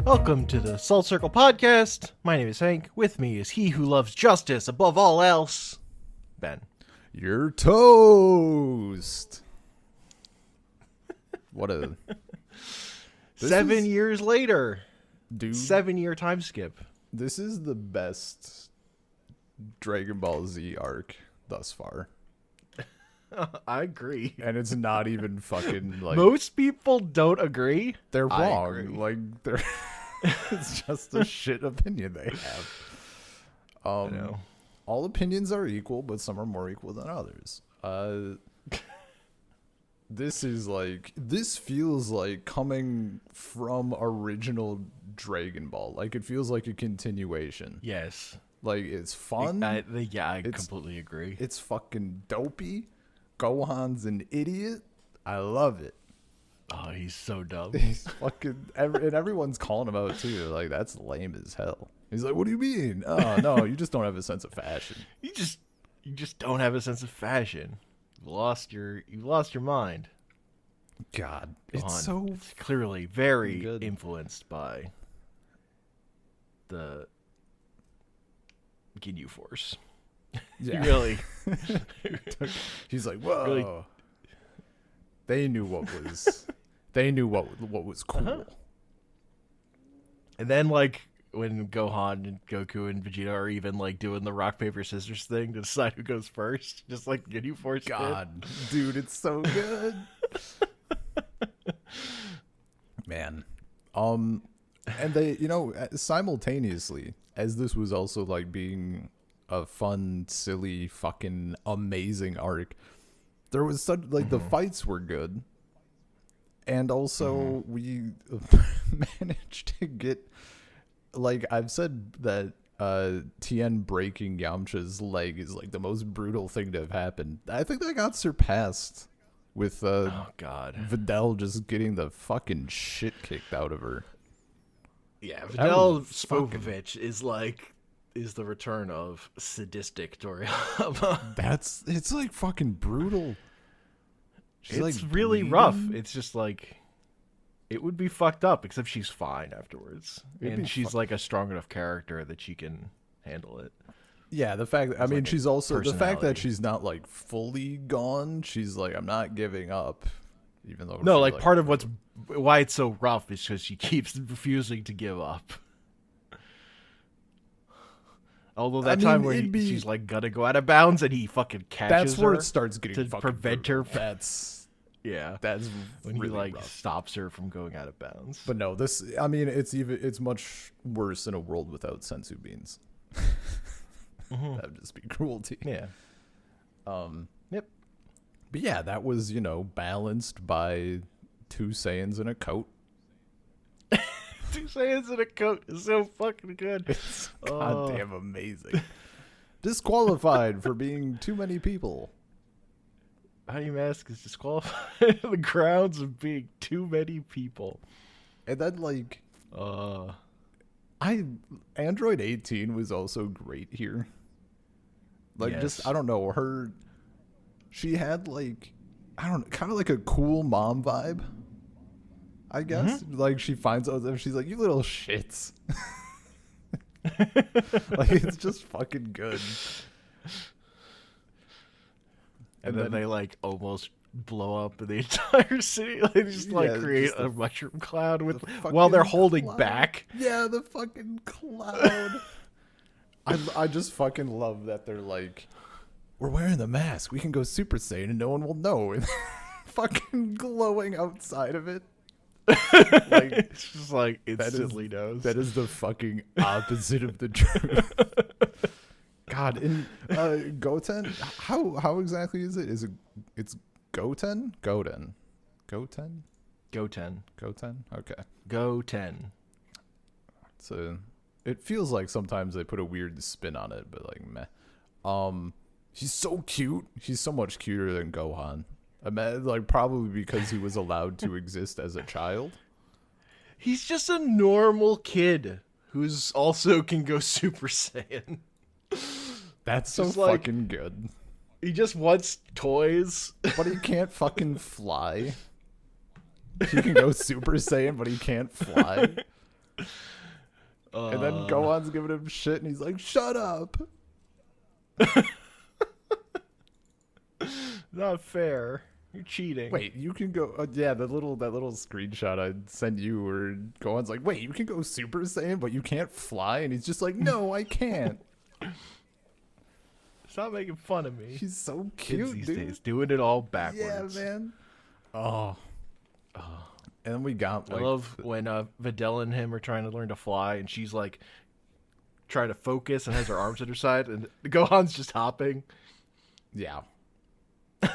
Welcome to the Salt Circle Podcast. My name is Hank. With me is he who loves justice above all else, Ben. You're toast. What a... 7 years later. Dude. 7-year time skip. This is the best Dragon Ball Z arc thus far. I agree. And it's not even fucking like... Most people don't agree. They're I wrong. agree. Like, they're... It's just a shit opinion they have. I know. All opinions are equal, but some are more equal than others. This feels like coming from original Dragon Ball. Like, it feels like a continuation. Yes. Like, it's fun. I completely agree. It's fucking dopey. Gohan's an idiot. I love it. Oh, he's so dumb. He's fucking... and everyone's calling him out, too. Like, that's lame as hell. He's like, what do you mean? Oh, no, you just don't have a sense of fashion. You just don't have a sense of fashion. You lost your mind. God, Gohan it's so is clearly very good. influenced by the Ginyu Force. Yeah. Really. He's like, whoa. Really? They knew what was. They knew what was cool. Uh-huh. And then, like, when Gohan and Goku and Vegeta are even, like, doing the rock, paper, scissors thing to decide who goes first, just like Ginyu Force God, dude, it's so good. Man. And they, simultaneously, as this was also, like, being a fun, silly, fucking amazing arc, there was such, like, the fights were good. And also, we managed to get, like, I've said that Tien breaking Yamcha's leg is, like, the most brutal thing to have happened. I think that got surpassed with Oh, God. Videl just getting the fucking shit kicked out of her. Yeah, That Videl was fucking- Spopovich is the return of sadistic Toriyama. It's, like, fucking brutal. She's, It's like, really bleeding. rough. It's just like, it would be fucked up, except she's fine afterwards. It'd be And she's like a strong enough character that she can handle it. Yeah, the fact, I mean, like a she's also, the fact that personality. she's not, like, fully gone, she's like, I'm not giving up, even though... No, she, like part of why it's so rough is because she keeps refusing to give up. Although that time where she's like gonna go out of bounds and he fucking catches That's where her it starts getting to fucking prevent brutal. her. That's When really he like rough. stops her from going out of bounds. But no, this, I mean, it's much worse in a world without sensu beans. That would just be cruelty. Yeah. Yep. But yeah, that was, balanced by 2 Saiyans in a coat. 2 Saiyans in a coat is so fucking good. It's goddamn amazing. Disqualified for being too many people. Honey Mask is disqualified on the grounds of being too many people. And then, like, Android 18 was also great here. Like, Yes. I don't know, she had, like, I don't know, kind of like a cool mom vibe, I guess. Like, she finds out and she's like, you little shits. Like, it's just fucking good. And then they like almost blow up the entire city. They just like Yeah, create just a mushroom cloud with the while they're fucking holding cloud. back. Yeah, the fucking cloud. I just fucking love that they're like, we're wearing the mask. We can go Super Saiyan and no one will know. And fucking glowing outside of it. Like, It's just like instantly knows. that is the fucking opposite of the truth. God, in Goten, how exactly is it? It's Goten? Goten. Goten? Go 10. Goten? Okay. Go 10. So it feels like sometimes they put a weird spin on it, but like meh. He's so cute. He's so much cuter than Gohan. Like, probably because he was allowed to exist as a child. He's just a normal kid who's also can go Super Saiyan. That's so Just like- fucking good. He just wants toys. But he can't fucking fly. He can go Super Saiyan, but he can't fly. And then Gohan's giving him shit, and he's like, "Shut up." Not fair. You're cheating. Wait, you can go. Yeah, that little screenshot I sent you, where Gohan's like, "Wait, you can go Super Saiyan, but you can't fly," and he's just like, "No, I can't." Stop making fun of me. He's so Kids cute, these dude. days doing it all backwards. Yeah, man. Oh. And then we got I like, love when Videl and him are trying to learn to fly, and she's like trying to focus and has her arms at her side, and Gohan's just hopping. yeah,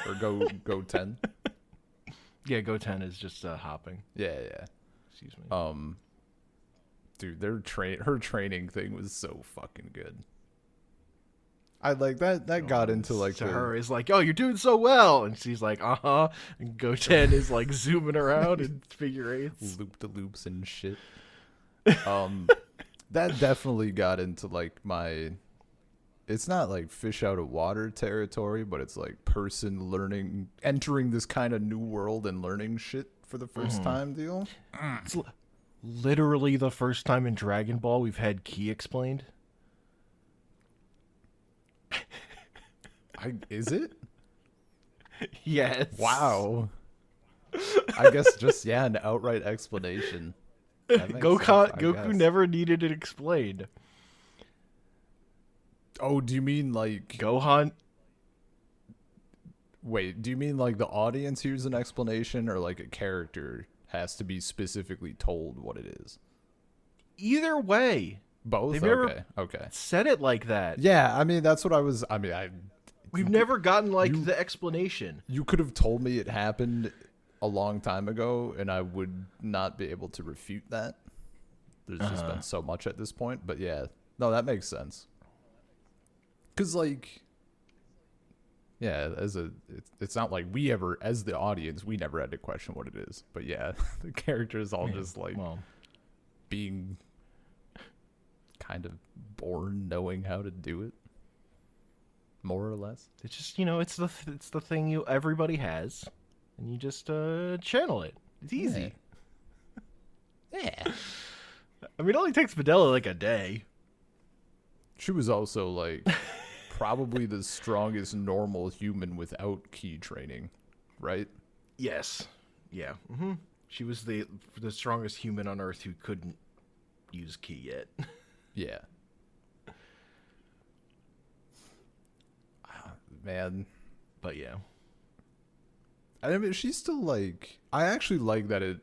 or go 10. Yeah, Goten is just hopping. Yeah, yeah. Excuse me. Dude, her training thing was so fucking good. I like that. That got into like to her is like, "Oh, you're doing so well," and she's like, "Uh huh." And Goten is like zooming around in figure eights, loop the loops and shit. That definitely got into like my. It's not like fish out of water territory, but it's like person entering this kind of new world and learning shit for the first time deal. It's literally the first time in Dragon Ball we've had Ki explained. Is it? Yes. Wow. I guess just an outright explanation. Goku never needed it explained. Oh, do you mean like Gohan? Wait, do you mean like the audience hears an explanation, or like a character has to be specifically told what it is? Either way. Both? They've never okay. said it like that. Yeah, I mean that's what I was. We've never gotten like the explanation. You could have told me it happened a long time ago, and I would not be able to refute that. There's just been so much at this point, but yeah, no, that makes sense. Cause like, yeah, it's not like we ever, as the audience, we never had to question what it is. But yeah, the characters all just like being kind of born knowing how to do it. More or less, it's just it's the thing everybody has, and you just channel it. It's easy. Yeah. I mean, it only takes Videla like a day. She was also like probably the strongest normal human without ki training, right? Yes. Yeah. Mm-hmm. She was the strongest human on Earth who couldn't use ki yet. Yeah. Man, but yeah, I mean, she's still like, I actually like that it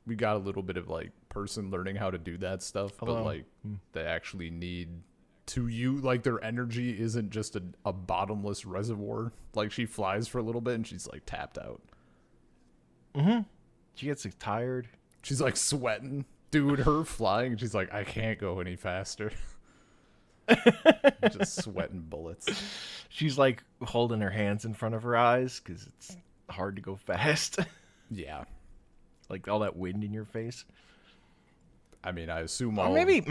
we got a little bit of like person learning how to do that stuff. But like they actually need to use, like, their energy isn't just a bottomless reservoir. Like, she flies for a little bit and she's like tapped out. She gets like, tired. She's like sweating, dude. Her flying, she's like, I can't go any faster. Just sweating bullets. She's like holding her hands in front of her eyes because it's hard to go fast. Yeah, like all that wind in your face. I mean, I assume all. Or maybe.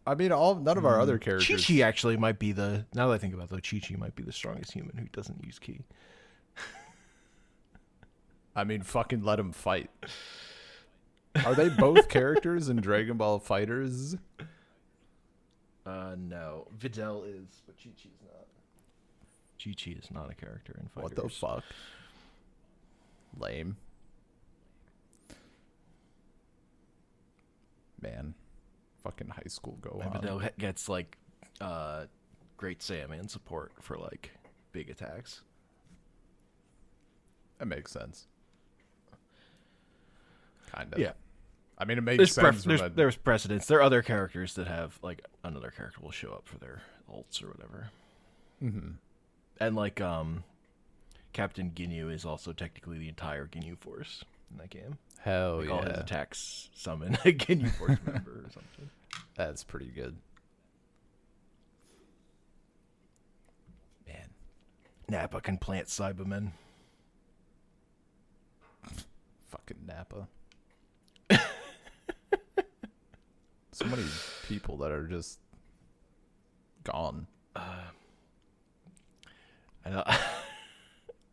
I mean, none of our other characters. Chi-Chi actually might be the. Now that I think about it, though, Chi-Chi might be the strongest human who doesn't use ki. I mean, fucking let him fight. Are they both characters in Dragon Ball FighterZ? No. Videl is, but Chi-Chi's not. Chi-Chi is not a character in FighterZ. What the fuck? Lame. Man. Fucking high school go on. Videl gets, like, great Saiyaman support for, like, big attacks. That makes sense. Kind of. Yeah. I mean, it makes sense. There's precedents. There are other characters that have, like, another character will show up for their ults or whatever. Mm-hmm. And, like, Captain Ginyu is also technically the entire Ginyu Force in that game. Hell like, yeah. All his attacks summon a Ginyu Force member or something. That's pretty good. Man. Nappa can plant Cybermen. Fucking Nappa. So many people that are just gone. I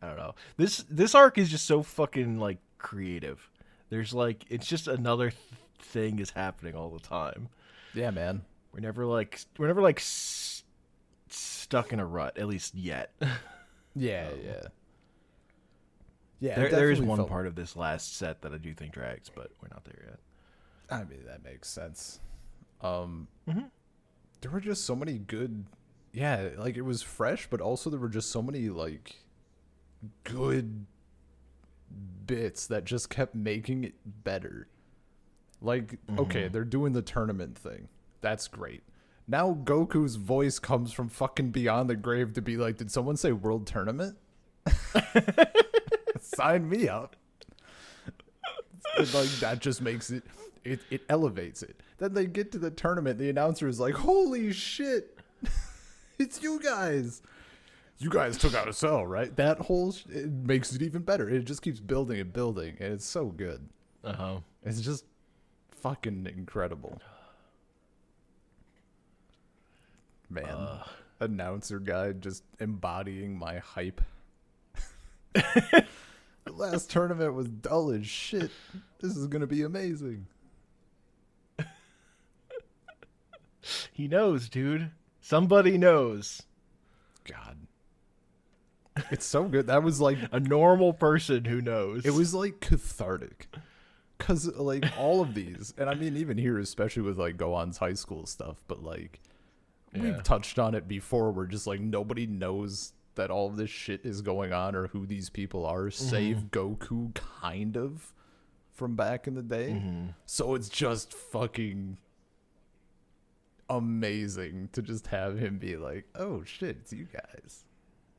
don't know. This arc is just so fucking like creative. There's like it's just another thing is happening all the time. Yeah, man. We're never stuck in a rut, at least yet. Yeah, yeah. Yeah, There is one part of this last set that I do think drags, but we're not there yet. I mean, that makes sense. There were just so many good, yeah, like it was fresh, but also there were just so many like good bits that just kept making it better. Like, okay, they're doing the tournament thing. That's great. Now Goku's voice comes from fucking beyond the grave to be like, did someone say world tournament? Sign me up. Like, that just makes it elevates it. Then they get to the tournament, the announcer is like, holy shit, it's you guys. You guys took out a cell, right? That whole it makes it even better. It just keeps building and building, and it's so good. It's just fucking incredible. Man, announcer guy just embodying my hype. The last tournament was dull as shit. This is gonna be amazing. He knows, dude. Somebody knows. God. It's so good. That was like a normal person who knows. It was like cathartic. Cause like all of these, and I mean even here, especially with like Gohan's high school stuff, but like we've touched on it before, where just like nobody knows that all of this shit is going on or who these people are, save Goku, kind of, from back in the day. So it's just fucking amazing to just have him be like, oh shit, it's you guys.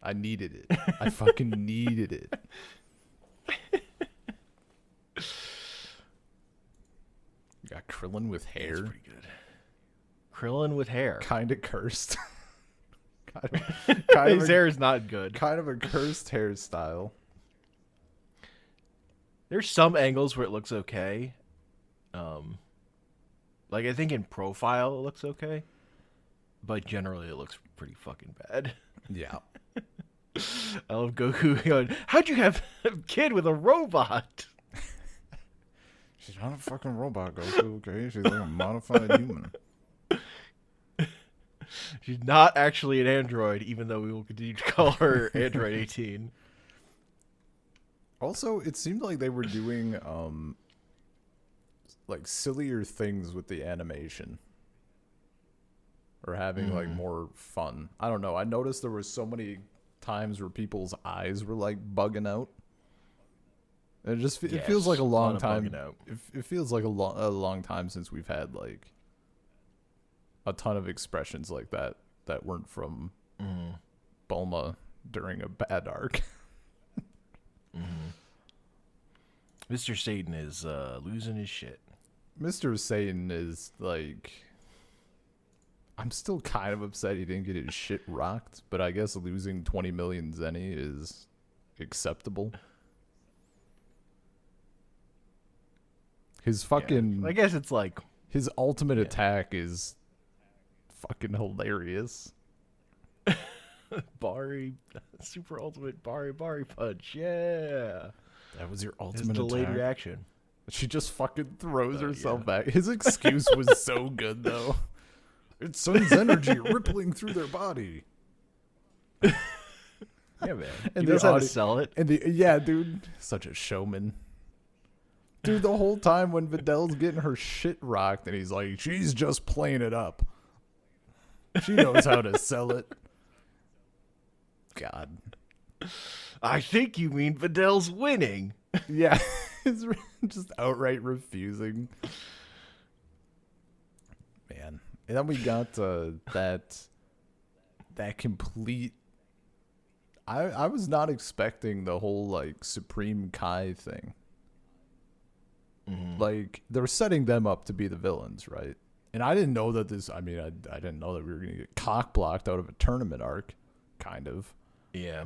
I needed it. I fucking needed it. You got Krillin with hair. That's pretty good. Krillin with hair. Kind of cursed. His hair is not good. Kind of a cursed hairstyle. There's some angles where it looks okay. Like I think in profile it looks okay, but generally it looks pretty fucking bad. Yeah. I love Goku going, how'd you have a kid with a robot? She's not a fucking robot, Goku, okay? She's like a modified human. She's not actually an android, even though we will continue to call her Android 18. Also, it seemed like they were doing like sillier things with the animation. Or having like more fun. I don't know. I noticed there were so many times where people's eyes were like bugging out. It just it feels like a long time. It feels like a long time since we've had like a ton of expressions like that weren't from Bulma during a bad arc. Mr. Satan is losing his shit. Mr. Satan is like, I'm still kind of upset he didn't get his shit rocked, but I guess losing 20 million Zenny is acceptable. His fucking... I guess it's like... His ultimate attack is fucking hilarious. Bari, super ultimate Bari punch, yeah. That was your ultimate delayed attack. Reaction. She just fucking throws herself back. His excuse was so good, though. It sends energy rippling through their body. Yeah, man. And he knows how to sell it. And yeah, dude, such a showman. Dude, the whole time when Videl's getting her shit rocked, and he's like, she's just playing it up. She knows how to sell it. God. I think you mean Videl's winning. Yeah, it's just outright refusing. Man. And then we got that complete... I was not expecting the whole, like, Supreme Kai thing. Like, they're setting them up to be the villains, right? And I didn't know that this... I mean, I didn't know that we were going to get cock-blocked out of a tournament arc, kind of. Yeah.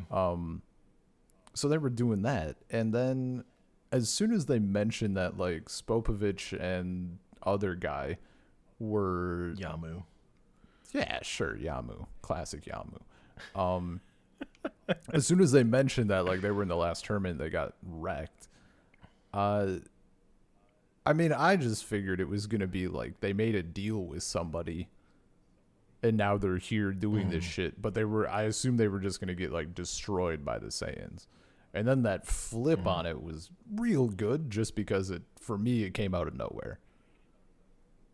So they were doing that. And then, as soon as they mentioned that, like, Spopovich and other guy were... Yamu. Yeah, sure, Yamu. Classic Yamu. As soon as they mentioned that, like, they were in the last tournament, they got wrecked. I I mean, I just figured it was gonna be like they made a deal with somebody, and now they're here doing this shit. But I assume they were just gonna get like destroyed by the Saiyans, and then that flip on it was real good, just because for me it came out of nowhere,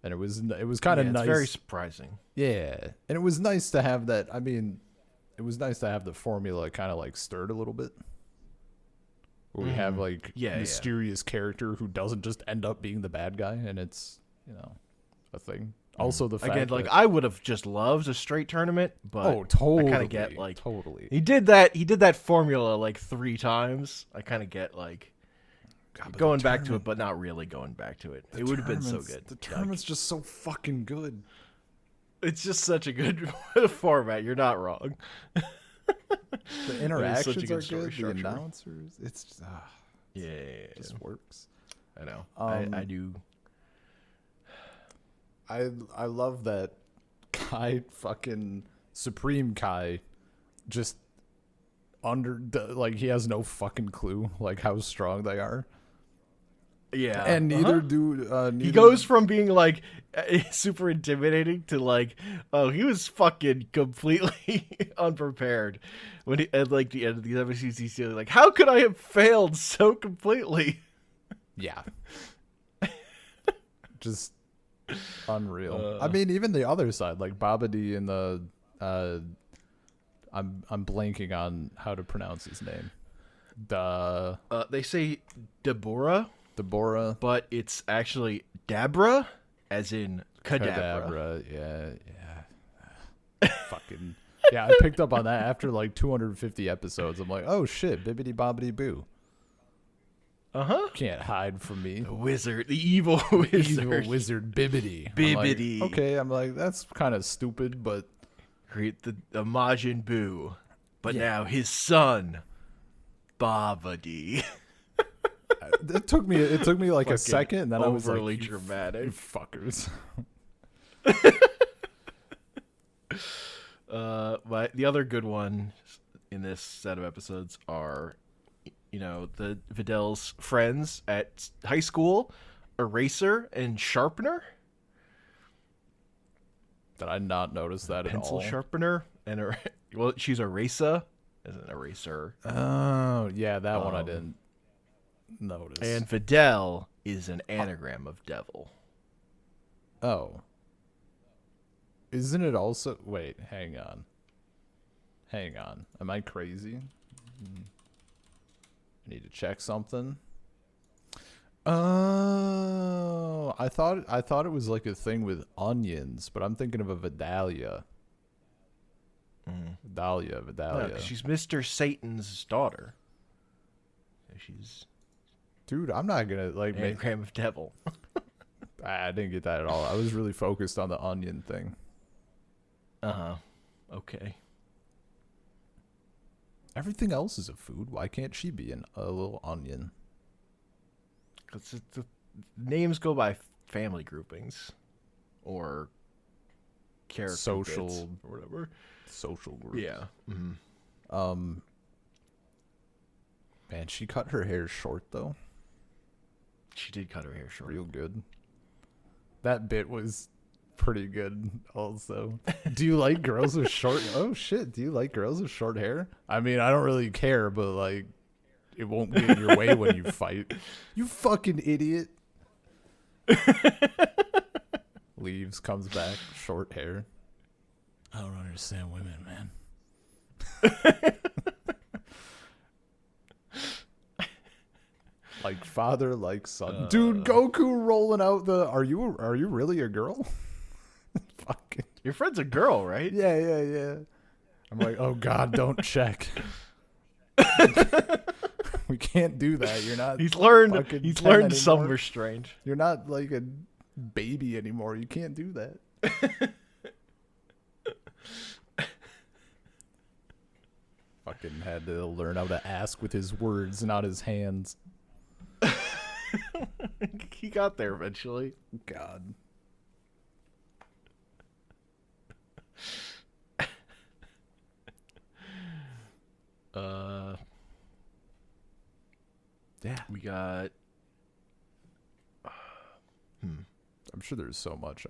and it was kind of It's nice. very surprising. Yeah, and it was nice to have that. I mean, it was nice to have the formula kind of like stirred a little bit. Where we have like mysterious character who doesn't just end up being the bad guy, and it's a thing. Also, the fact Again, like I would have just loved a straight tournament, but totally, I kind of get like totally. He did that formula like 3 times. I kind of get like going back to it, but not really going back to it. It would have been so good. The tournament's just so fucking good. It's just such a good format. You're not wrong. The interactions are story good. structure. The announcers, it's just It just works. I know. I do. I love that Kai, fucking Supreme Kai, just like he has no fucking clue like how strong they are. Yeah, and neither he goes from being like super intimidating to like, oh, he was fucking completely unprepared when he at like the end of the episodes. He's like, how could I have failed so completely? Yeah, just unreal. I mean, even the other side, like Babidi and the I'm blanking on how to pronounce his name. They say Deborah, but it's actually Dabra, as in Kadabra. Yeah. Fucking yeah. I picked up on that after like 250 episodes. I'm like, oh shit, Bibidi Babidi Boo. Can't hide from me. The wizard, the evil wizard, Bibidi. Bibidi. I'm like, okay, I'm like, that's kind of stupid, but create the Majin Buu, but now his son, Babidi. It took me like a second, and then I was like, overly dramatic. You fuckers. The other good one in this set of episodes are, the Videl's friends at high school, Eraser and Sharpener. Did I not notice that at all? Pencil sharpener and she's Eraser as an eraser. Oh yeah, that one I didn't notice. And Videl is an anagram of devil. Oh. Isn't it also... Wait, hang on. Am I crazy? I need to check something. Oh, I thought it was like a thing with onions, but I'm thinking of a Vidalia. Vidalia. No, she's Mr. Satan's daughter. She's... Dude, I'm not gonna like anagram of devil. I didn't get that at all. I was really focused on the onion thing. Okay. Everything else is a food. Why can't she be a little onion? Because the names go by family groupings or character social bits or whatever. Social groups. Yeah. Man, she cut her hair short though. She did cut her hair short. Real good. That bit was pretty good also. Do you like girls with short... Oh shit, do you like girls with short hair? I mean, I don't really care, but like it won't get in your way when you fight. You fucking idiot. Leaves, comes back, short hair. I don't understand women, man. Like father, like son. Dude, Goku rolling out the... Are you really a girl? Fucking... Your friend's a girl, right? Yeah. I'm like, oh God, don't check. We can't do that. You're not... He's learned anymore. some restraint. You're not like a baby anymore. You can't do that. Fucking had to learn how to ask with his words, not his hands. He got there eventually. God. Yeah. We got I'm sure there's so much.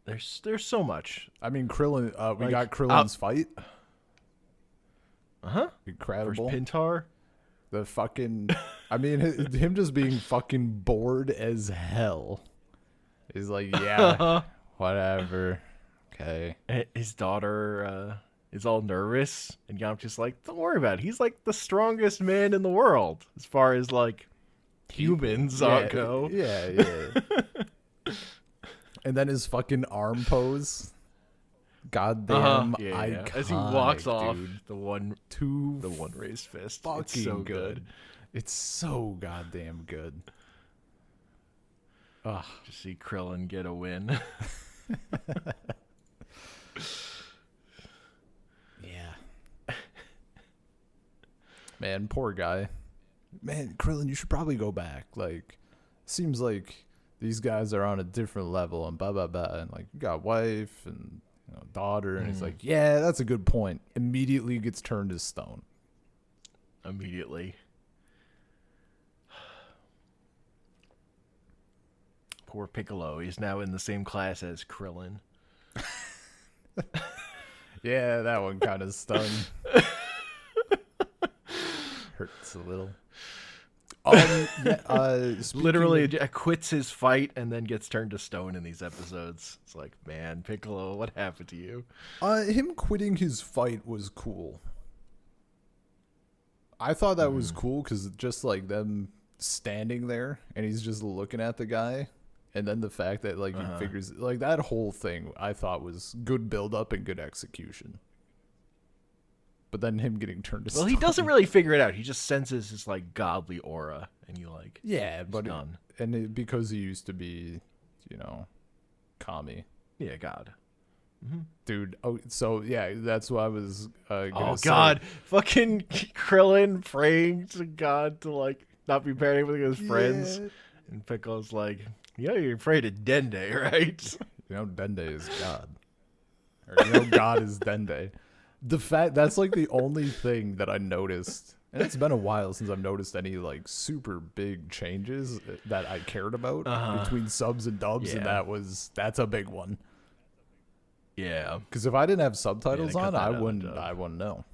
There's so much. I mean, Krillin. We Like, got Krillin's fight. First Incredible. Pintar. The fucking. I mean, him just being fucking bored as hell. He's like, yeah, whatever. Okay. His daughter is all nervous, and Yamcha's like, "Don't worry about it. He's like the strongest man in the world as far as like humans go." Yeah. And then his fucking arm pose. Goddamn iconic, as he walks off, dude. the one raised fist. Fucking It's so good. It's so goddamn good. Ugh. Just see Krillin get a win. Yeah. Man, poor guy. Man, Krillin, you should probably go back. Like, seems like these guys are on a different level and blah blah blah, and like you got wife and daughter, and he's like, yeah, that's a good point. Immediately gets turned to stone. Immediately. Poor Piccolo. He's now in the same class as Krillin. Yeah, that one kind of stung. Hurts a little. Literally quits his fight and then gets turned to stone in these episodes. It's like, man, Piccolo, what happened to you? Him quitting his fight was cool. I thought that was cool because just like them standing there and he's just looking at the guy, and then the fact that like he figures like that whole thing I thought was good build up and good execution. But then him getting turned to stone. He doesn't really figure it out. He just senses his like godly aura, and you like, yeah, but done. Because he used to be, Kami. Yeah, God. Dude, so yeah, that's what I was gonna say. God, fucking Krillin praying to God to like not be pairing with his friends, and Piccolo's like, you're afraid of Dende, right? Dende is God, or God is Dende. The fact that's like the only thing that I noticed, and it's been a while since I've noticed any like super big changes that I cared about between subs and dubs, and that's a big one. Yeah, because if I didn't have subtitles on, I wouldn't know.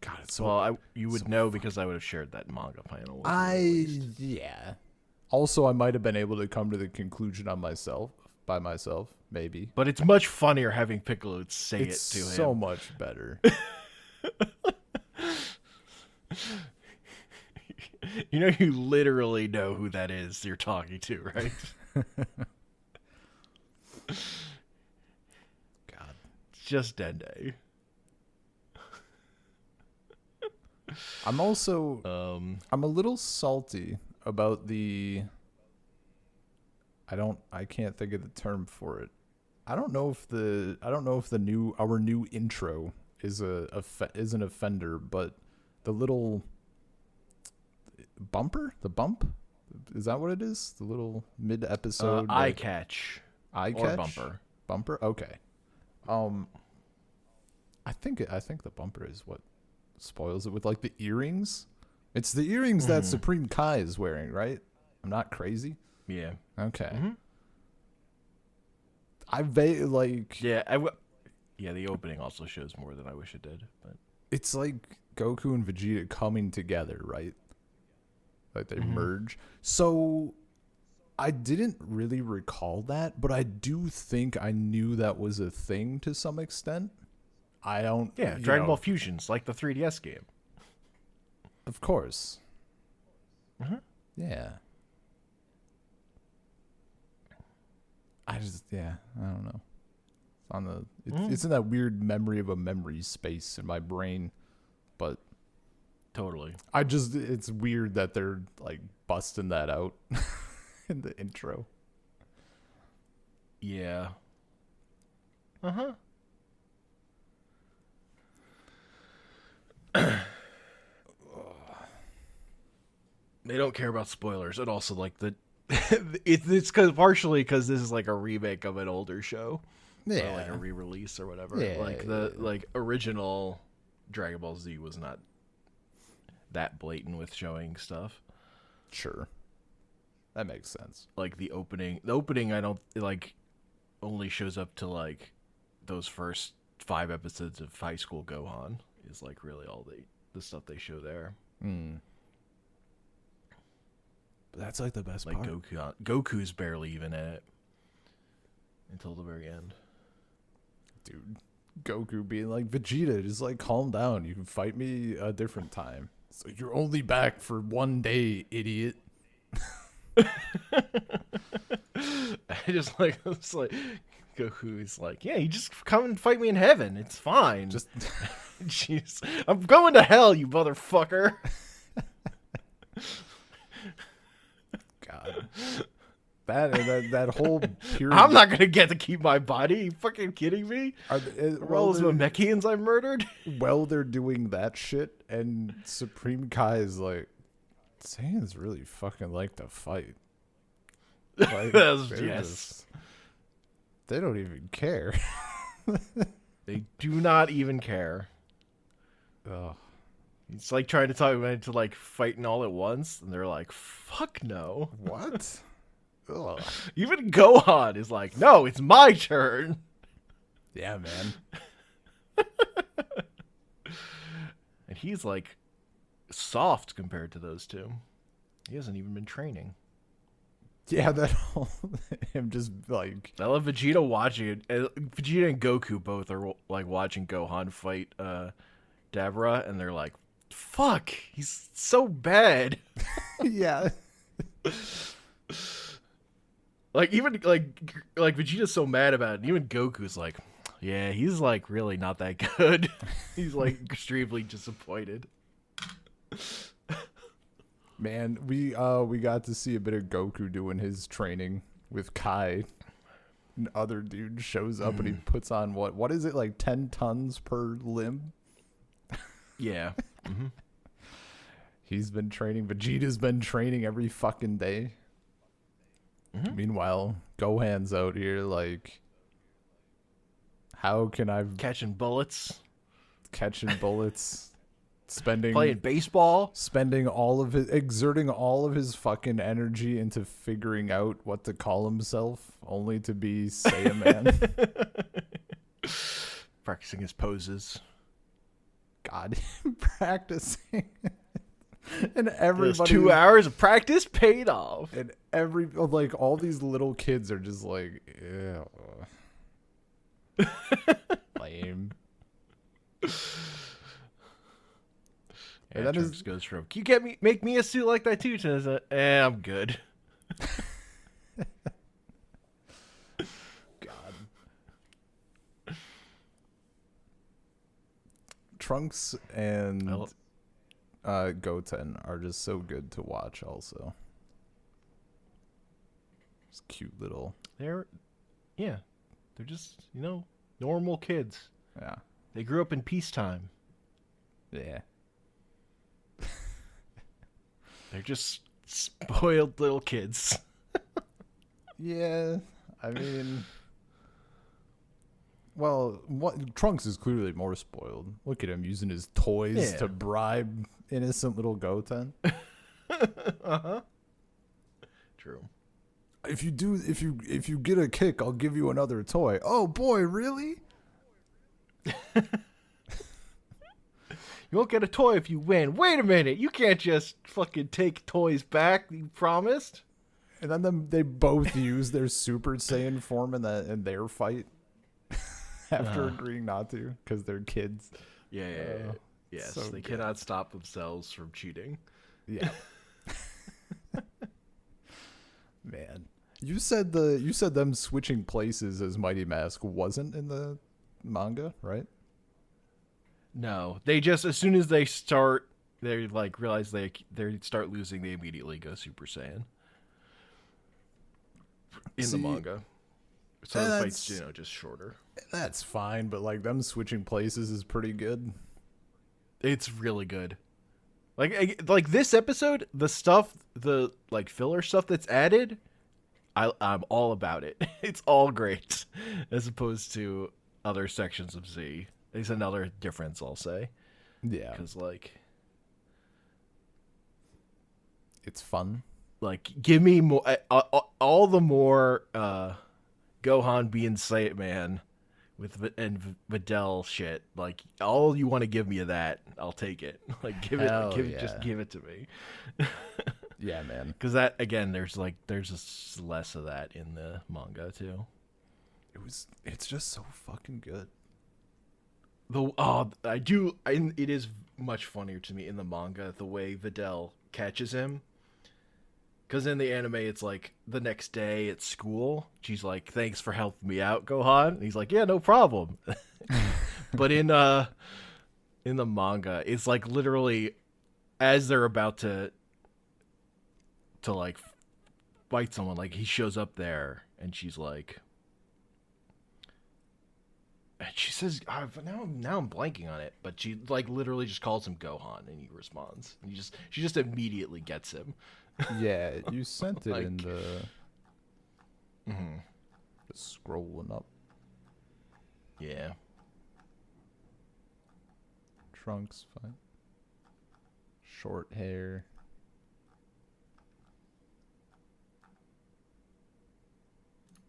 God, it's so. You would know because I would have shared that manga panel. Yeah. Also, I might have been able to come to the conclusion by myself, maybe. But it's much funnier having Piccolo say it to him. It's so much better. You literally know who that is you're talking to, right? God. It's just Dende. I'm also I'm a little salty about the I can't think of the term for it. I don't know if our new intro is an offender, but the little bumper, the bump, is that what it is? The little mid episode eye catch, or bumper. Okay. I think the bumper is what spoils it with like the earrings. It's the earrings that Supreme Kai is wearing, right? I'm not crazy. Yeah. Okay. The opening also shows more than I wish it did, but it's like Goku and Vegeta coming together, right? Like they merge. So I didn't really recall that, but I do think I knew that was a thing to some extent. I don't. Yeah, Dragon Ball Fusions, like the 3DS game. Of course. Yeah. I don't know. It's in that weird memory of a memory space in my brain, but totally. It's weird that they're like busting that out in the intro. Yeah. They don't care about spoilers, and also like it's partially because this is like a remake of an older show, or like a re-release or whatever. Like original Dragon Ball Z was not that blatant with showing stuff. Sure. That makes sense. Like the opening. The opening, I don't like, only shows up to like those first 5 episodes of High School Gohan. Is like really all the stuff they show there. Mm. But that's like the best like part. Goku's barely even in it until the very end. Dude, Goku being like, Vegeta, just like calm down. You can fight me a different time. So you're only back for 1 day, idiot. I just like it's like Goku's like, yeah, you just come and fight me in heaven. It's fine. Just jeez, I'm going to hell, you motherfucker. God. That whole period. I'm not gonna get to keep my body. Are you fucking kidding me? Are all those Namekians I murdered? Well, they're doing that shit, and Supreme Kai is like, Saiyans really fucking like to fight. Like, yes. They don't even care. They do not even care. Ugh. It's like trying to talk about it to like fighting all at once, and they're like, "Fuck no." What? Ugh. Even Gohan is like, "No, it's my turn." Yeah, man. And he's like soft compared to those two. He hasn't even been training. Yeah, that whole him just like I love Vegeta watching it. Vegeta and Goku both are like watching Gohan fight Dabra, and they're like, "Fuck, he's so bad." yeah. Like even like Vegeta's so mad about it, and even Goku's like, "Yeah, he's like really not that good." He's like extremely disappointed. Man, we got to see a bit of Goku doing his training with Kai. Other dude shows up and he puts on what is it, like 10 tons per limb? Yeah. Mm-hmm. He's been training. Vegeta's been training every fucking day. Mm-hmm. Meanwhile, Gohan's out here like, how can I catching bullets, playing baseball, exerting all of his fucking energy into figuring out what to call himself, only to be Saiyaman. Practicing his poses. God, practicing. And everybody, those 2 hours of practice paid off. And all these little kids are just like, ew. Lame. And that just goes from, "Can you make me a suit like that too?" To I'm good. God. Trunks and Goten are just so good to watch. Also, just cute little. They're just normal kids. Yeah, they grew up in peacetime. Yeah. They're just spoiled little kids. Yeah, I mean, well, Trunks is clearly more spoiled. Look at him using his toys to bribe innocent little Goten. Uh-huh. True. If you get a kick, I'll give you another toy. Oh boy, really? You won't get a toy if you win. Wait a minute. You can't just fucking take toys back. You promised. And then they both use their Super Saiyan form in their fight after agreeing not to because they're kids. Yeah. Yes, so they cannot stop themselves from cheating. Yeah. Man, you said them switching places as Mighty Mask wasn't in the manga, right? No, they just as soon as they start, they like realize they start losing, they immediately go Super Saiyan. In the manga, so the fight's just shorter. That's fine, but like them switching places is pretty good. It's really good. Like this episode, the like filler stuff that's added, I'm all about it. It's all great, as opposed to other sections of Z. There's another difference, I'll say. Yeah. Because, like, it's fun. Like, give me more, all the more Gohan being Saiyaman and Videl shit. Like, all you want to give me of that, I'll take it. Like, Hell just yeah. give it to me. Yeah, man. Because that again, there's just less of that in the manga too. It's just so fucking good. It is much funnier to me in the manga the way Videl catches him. Because in the anime, it's like the next day at school, she's like, "Thanks for helping me out, Gohan." And he's like, "Yeah, no problem." But in the manga, it's like literally as they're about to like fight someone, like he shows up there, and she's like, and she says, but now I'm blanking on it, but she like literally just calls him Gohan, and he responds, and she just immediately gets him. Yeah, you sent it Like, in the mhm. just scrolling up. Yeah. Trunks fine. Short hair.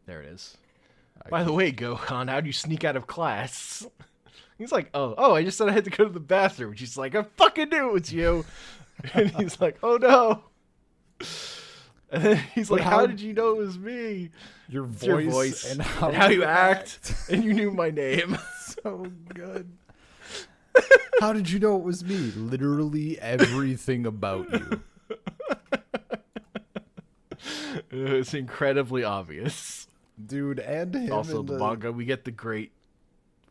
There it is. By the way, Gohan, how'd you sneak out of class? He's like, oh, I just said I had to go to the bathroom. She's like, I fucking knew it was you. And he's like, oh no. And then he's like, how did you know it was me? Your It's voice, and how you act, and you knew my name. So good. How did you know it was me? Literally everything about you. It's incredibly obvious. Dude, and him. Also, the manga, we get the great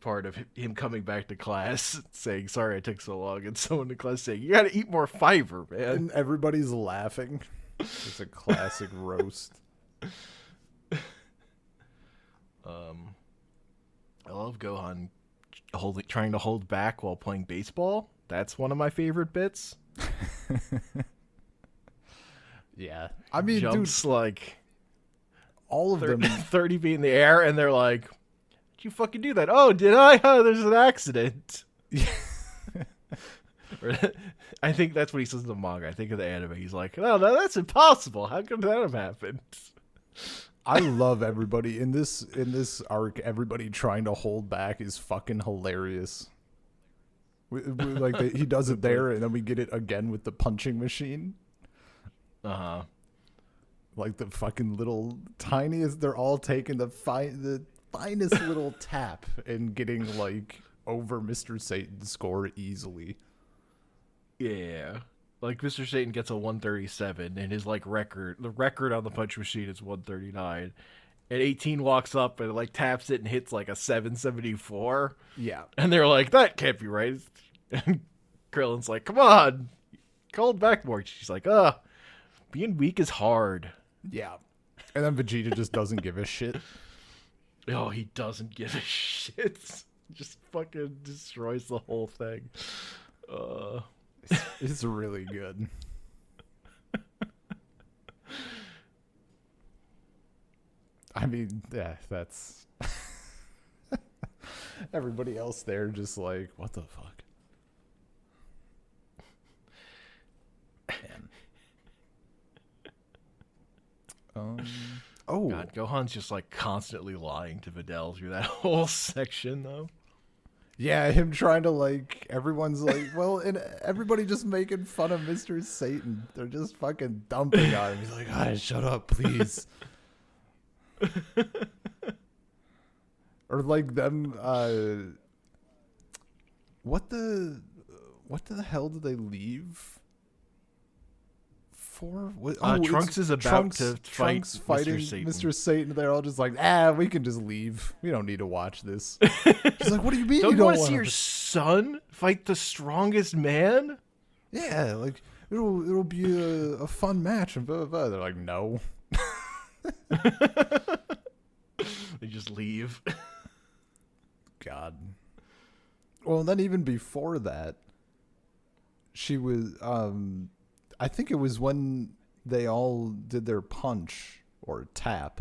part of him coming back to class saying, sorry I took so long, and someone in class saying, you gotta eat more fiber, man. And everybody's laughing. It's a classic roast. I love Gohan trying to hold back while playing baseball. That's one of my favorite bits. Yeah. I mean, Jumps dude, like all of them 30 feet in the air, and they're like, did you fucking do that? Oh, did I? Oh, there's an accident. I think that's what he says in the manga. I think of the anime. He's like, no, that's impossible. How could that have happened? I love everybody in this arc. Everybody trying to hold back is fucking hilarious. He does it there, and then we get it again with the punching machine. Uh-huh. Like the fucking little tiniest. They're all taking the finest little tap and getting like over Mr. Satan's score easily. Yeah. Like, Mr. Satan gets a 137, and his, like, the record on the punch machine is 139. And 18 walks up and, like, taps it and hits, like, a 774. Yeah. And they're like, that can't be right. And Krillin's like, come on. Hold back more. She's like, being weak is hard. Yeah. And then Vegeta just doesn't give a shit. Oh, he doesn't give a shit. Just fucking destroys the whole thing. It's really good. I mean, yeah, that's everybody else there just like, what the fuck? Man. Oh, God, Gohan's just like constantly lying to Videl through that whole section, though. Yeah, him trying to like, everyone's like, well, and everybody just making fun of Mr. Satan. They're just fucking dumping on him. He's like, shut up, please. Or like them, what the hell did they leave for? Trunks is about to fight Trunks fighting Mr. Satan. They're all just like, we can just leave. We don't need to watch this. She's like, what do you mean? Don't you want to see your son fight the strongest man? Yeah, like it'll be a fun match and blah, blah, blah. They're like, no. They just leave. God. Well, and then even before that, she was I think it was when they all did their punch or tap,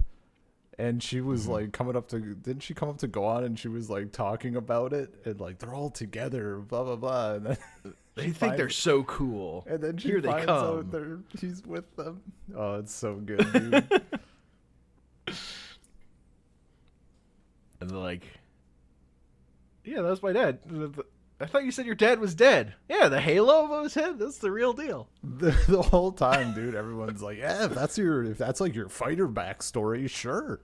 And she was like coming up to, didn't she come up to Gohan and she was like talking about it and like they're all together, blah blah blah. And then They think they're so cool. and then she Here they finds out come. she's with them. Oh, it's so good, dude. And they're like, yeah, that was my dad. I thought you said your dad was dead. Yeah, the halo above his head, that's the real deal. The whole time, dude, everyone's like, yeah, if that's like your fighter backstory, sure.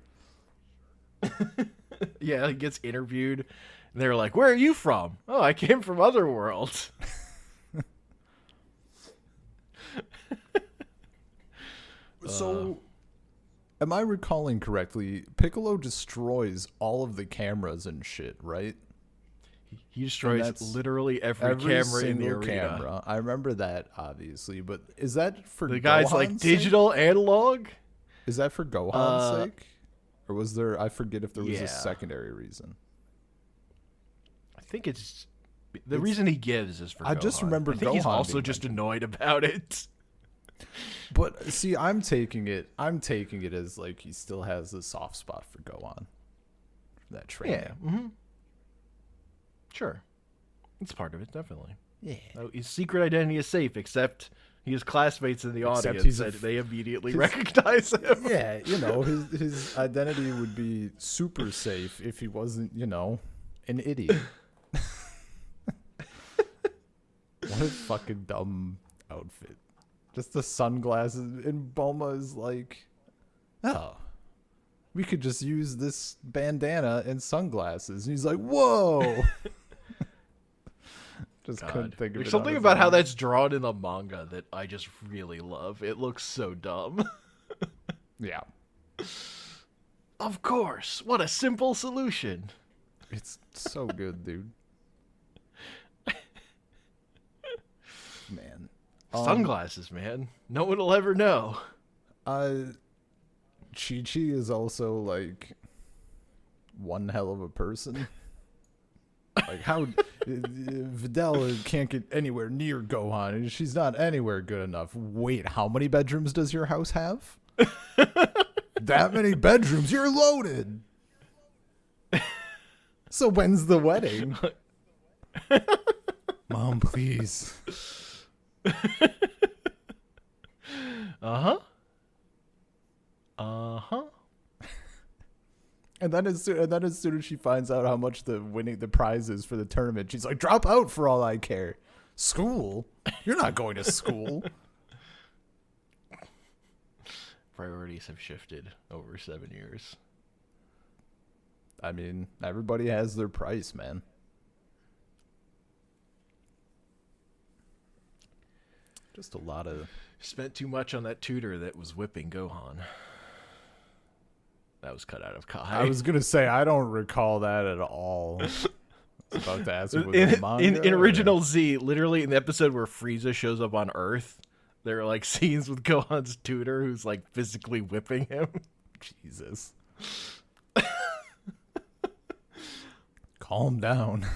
Yeah, he gets interviewed, and they're like, "Where are you from?" "Oh, I came from Otherworld." So, am I recalling correctly? Piccolo destroys all of the cameras and shit, right? He destroys literally every camera in the arena. Camera. I remember that, obviously, but is that for The guy's like Gohan's digital analog. Is that for Gohan's sake? Or was there, I forget if there was Yeah. a secondary reason. I think it's the reason he gives is for. I Gohan. just remember I think he's Gohan also being just annoyed about it. But see, I'm taking it as like he still has a soft spot for Gohan. That training. Yeah. Mm-hmm. Sure, it's part of it, definitely. Yeah. His secret identity is safe, except he has classmates in the Except audience he's that they immediately recognize him. Yeah, you know, his identity would be super safe if he wasn't, you know, an idiot. What a fucking dumb outfit. Just the sunglasses, and Bulma is like, oh, we could just use this bandana and sunglasses. And he's like, whoa. Just couldn't think of There's it. something about how that's drawn in the manga that I just really love. It looks so dumb. Yeah. Of course. What a simple solution. It's so good, dude. Man. Sunglasses, man. No one will ever know. Chi-Chi is also like one hell of a person. Like how Videl can't get anywhere near Gohan, and she's not anywhere good enough. Wait, how many bedrooms does your house have? That many bedrooms? You're loaded. So when's the wedding? Mom, please. Uh-huh. Uh-huh. And then as soon as she finds out how much the prize is for the tournament, she's like, drop out for all I care. School? You're not going to school. Priorities have shifted over 7 years. I mean, everybody has their price, man. Just a lot of... Spent too much on that tutor that was whipping Gohan. That was cut out of Kai. I was going to say, I don't recall that at all. I was about to ask you, was it manga, in Original Z, literally in the episode where Frieza shows up on Earth, there are like scenes with Gohan's tutor who's like physically whipping him. Jesus. Calm down.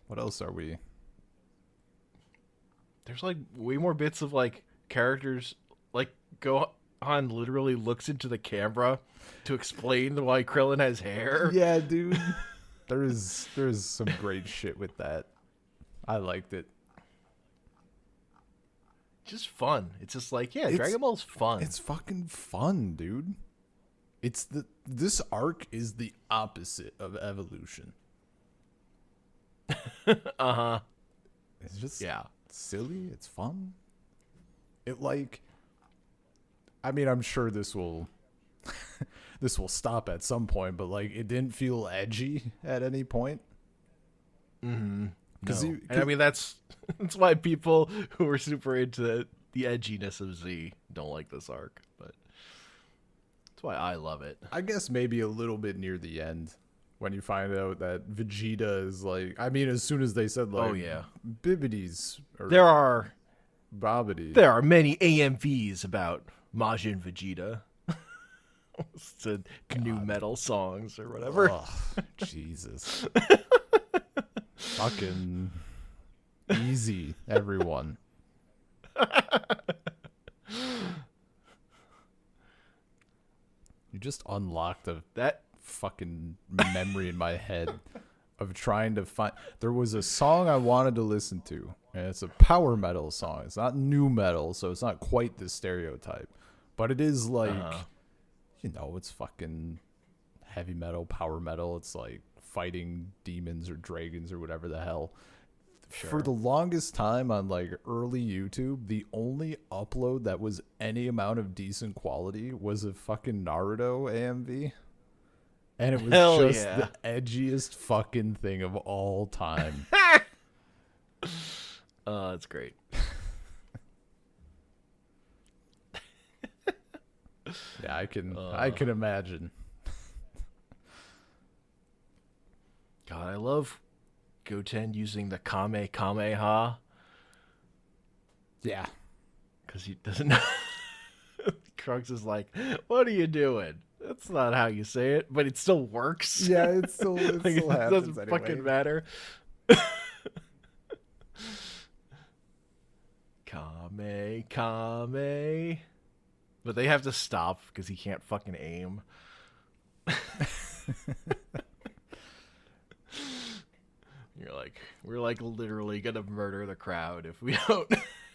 What else are we? There's like way more bits of like characters, like Gohan literally looks into the camera to explain why Krillin has hair. Yeah, dude. There's some great shit with that. I liked it. Just fun. It's just like, yeah, Dragon Ball's fun. It's fucking fun, dude. This arc is the opposite of evolution. Uh-huh. It's just Yeah. silly, it's fun. It like, I mean, I'm sure this will stop at some point, but like it didn't feel edgy at any point. Mm-hmm. No. And I mean that's why people who are super into the edginess of Z don't like this arc, but that's why I love it. I guess maybe a little bit near the end when you find out that Vegeta is like, I mean, as soon as they said like, oh yeah, Bibidi's or there are many AMVs about Majin Vegeta. It's new metal songs or whatever. Oh, Jesus. Fucking Easy, everyone. You just unlocked That fucking memory in my head of trying to find. There was a song I wanted to listen to, and it's a power metal song. It's not new metal, so it's not quite the stereotype, but it is like, it's fucking heavy metal, power metal. It's like fighting demons or dragons or whatever the hell. Sure. For the longest time on like early YouTube, the only upload that was any amount of decent quality was a fucking Naruto AMV. And it was the edgiest fucking thing of all time. Oh, that's great. Yeah, I can imagine. God, I love Goten using the Kamehameha. Yeah. Because he doesn't know. Trunks is like, what are you doing? That's not how you say it, but it still works. Yeah, it still like, happens it doesn't anyway. fucking matter. Kame. But they have to stop because he can't fucking aim. We're like literally gonna murder the crowd if we don't,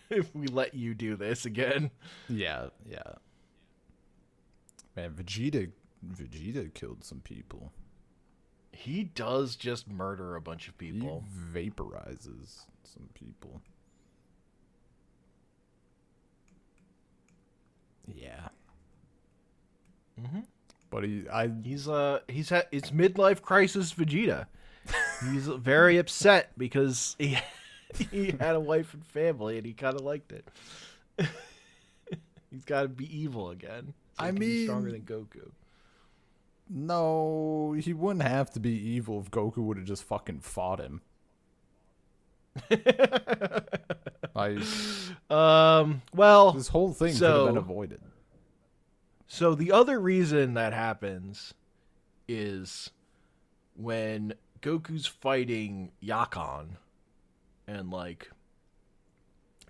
if we let you do this again. Yeah. Man, Vegeta killed some people. He does just murder a bunch of people. He vaporizes some people. Yeah. Mm-hmm. But it's midlife crisis Vegeta. He's very upset because he had a wife and family and he kind of liked it. He's got to be evil again. So I mean, he's stronger than Goku. No, he wouldn't have to be evil if Goku would have just fucking fought him. Well, this whole thing could have been avoided. So the other reason that happens is when Goku's fighting Yakon and like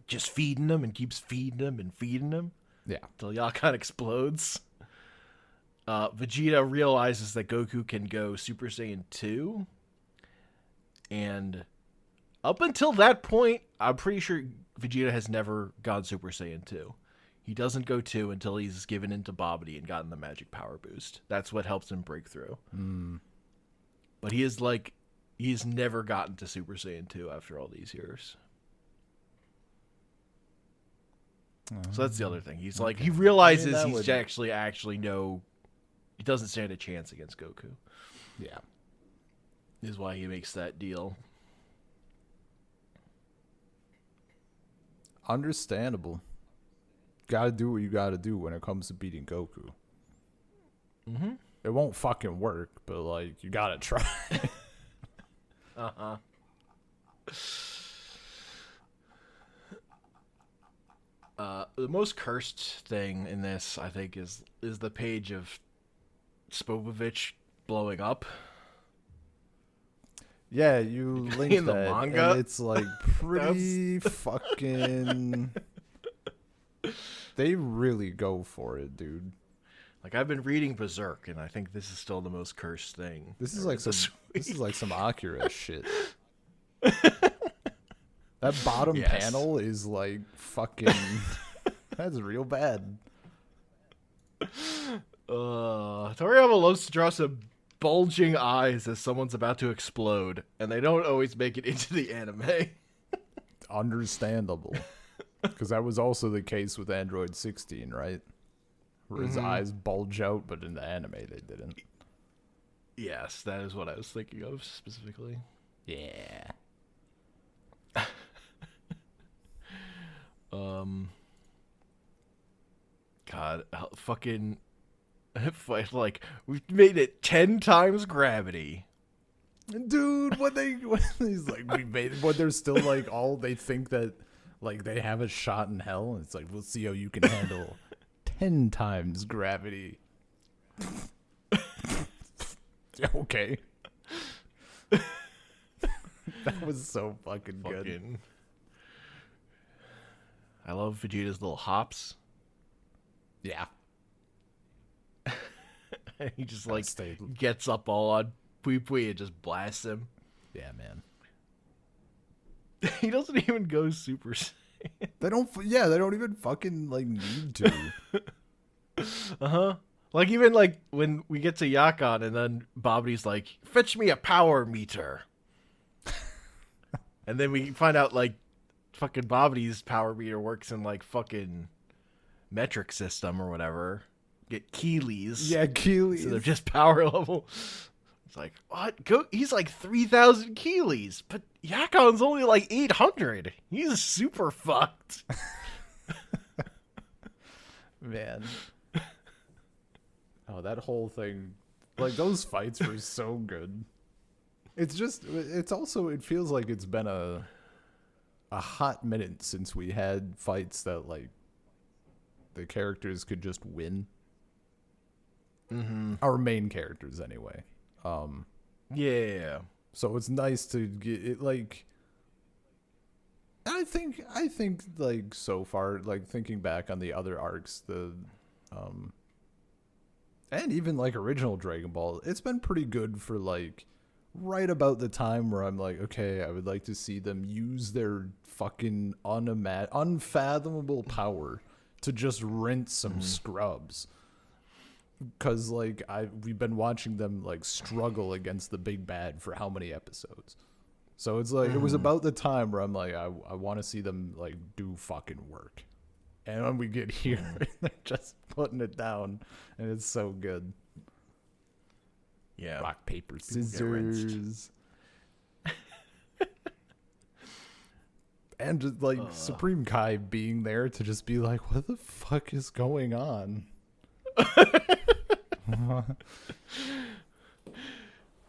just feeding him and keeps feeding him and feeding him. Yeah. Until Yakon explodes. Vegeta realizes that Goku can go Super Saiyan 2. And up until that point, I'm pretty sure Vegeta has never gone Super Saiyan 2. He doesn't go 2 until he's given into Babidi and gotten the magic power boost. That's what helps him break through. But he's never gotten to Super Saiyan 2 after all these years. So that's the other thing. He's like, he realizes he's actually he doesn't stand a chance against Goku. Yeah. Is why he makes that deal. Understandable. Gotta do what you gotta do when it comes to beating Goku. Mm-hmm. It won't fucking work, but like, you gotta try. Uh-huh. The most cursed thing in this, I think, is the page of Spopovich blowing up. Yeah, you linked in the that, manga. And it's like pretty fucking. They really go for it, dude. Like, I've been reading Berserk, and I think this is still the most cursed thing. This is like some Akira shit. That bottom panel is like fucking. That's real bad. Toriyama loves to draw some bulging eyes as someone's about to explode, and they don't always make it into the anime. Understandable. Because that was also the case with Android 16, right? Where his eyes bulge out, but in the anime they didn't. Yes, that is what I was thinking of specifically. Yeah. God, fucking, like, we've made it 10 times gravity. Dude, when he's like, we made it, when they're still like, they think that, like, they have a shot in hell, and it's like, we'll see how you can handle 10 times gravity. That was so fucking good. Fucking. I love Vegeta's little hops. Yeah. He just like Stay. gets up all on Pui Pui and just blasts him. Yeah, man. He doesn't even go Super Saiyan. They don't. Yeah, they don't even fucking like need to. Like even like when we get to Yakon and then Babidi's like, fetch me a power meter. And then we find out like fucking Babidi's power meter works in like fucking metric system or whatever. Get Keeleys. Yeah, Keeleys. So they're just power level. It's like, what? He's like 3,000 Keeleys, but Yakon's only like 800. He's super fucked. Man. Oh, that whole thing. Like, those fights were so good. It's just, it's also, it feels like it's been a hot minute since we had fights that, like, the characters could just win. Mm-hmm. Our main characters, anyway. Yeah. So it's nice to get it, like, I think like so far, like thinking back on the other arcs, and even like original Dragon Ball, it's been pretty good for like right about the time where I'm like, okay, I would like to see them use their fucking unfathomable power to just rinse some scrubs. Because like we've been watching them like struggle against the big bad for how many episodes. So it's like it was about the time where I'm like, I want to see them like do fucking work. And when we get here, they're just putting it down, and it's so good. Yeah. Rock, paper, People get rinsed. scissors. And just like Supreme Kai being there to just be like, what the fuck is going on?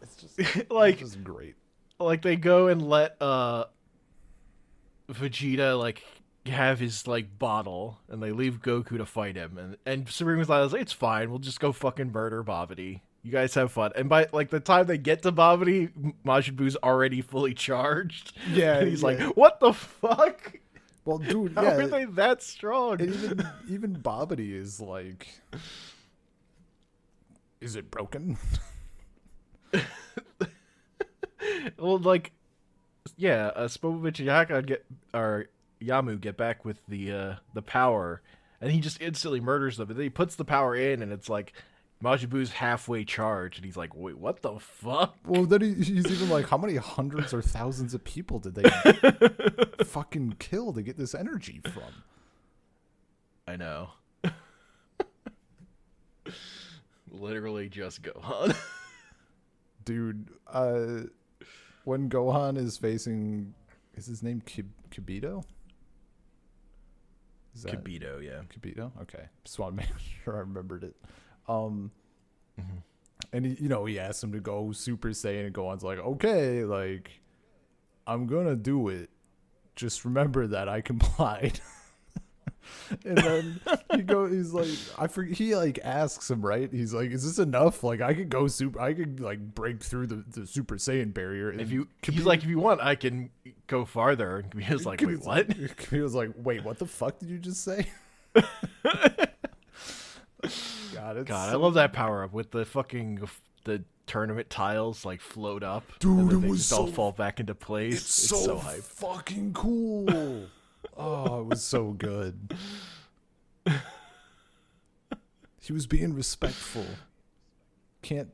It's just like, it's just great. Like they go and let Vegeta like have his like bottle, and they leave Goku to fight him, and Supreme was like, it's fine, we'll just go fucking murder Babidi. You guys have fun. And by like the time they get to Babidi, Majin Buu's already fully charged. Yeah, and he's like, what the fuck? Well, dude, How are they that strong? And even Babidi is like, is it broken? Well, like, yeah, Spopovich and Yamu get back with the power, and he just instantly murders them. And then he puts the power in, and it's like Majin Buu's halfway charged, and he's like, "Wait, what the fuck?" Well, then he's even like, how many hundreds or thousands of people did they fucking kill to get this energy from? I know. Literally just Gohan. Dude, when Gohan is facing, is his name Kibito? Kibito, yeah. Kibito? Okay. Just want to make sure I remembered it. And he asked him to go Super Saiyan, and Gohan's like, okay, like, I'm gonna do it. Just remember that I complied. And then he's like, I forget, he like asks him, right? He's like, is this enough? Like, I could like break through the Super Saiyan barrier. And He's like, if you want, I can go farther. And Kibito's like, wait, what? Kibito's like, wait, what the fuck did you just say? God, I love that power up with the fucking the tournament tiles like float up. Dude, and then it they was just all fall back into place. It's so hype. Fucking cool. Oh, it was so good. He was being respectful. Can't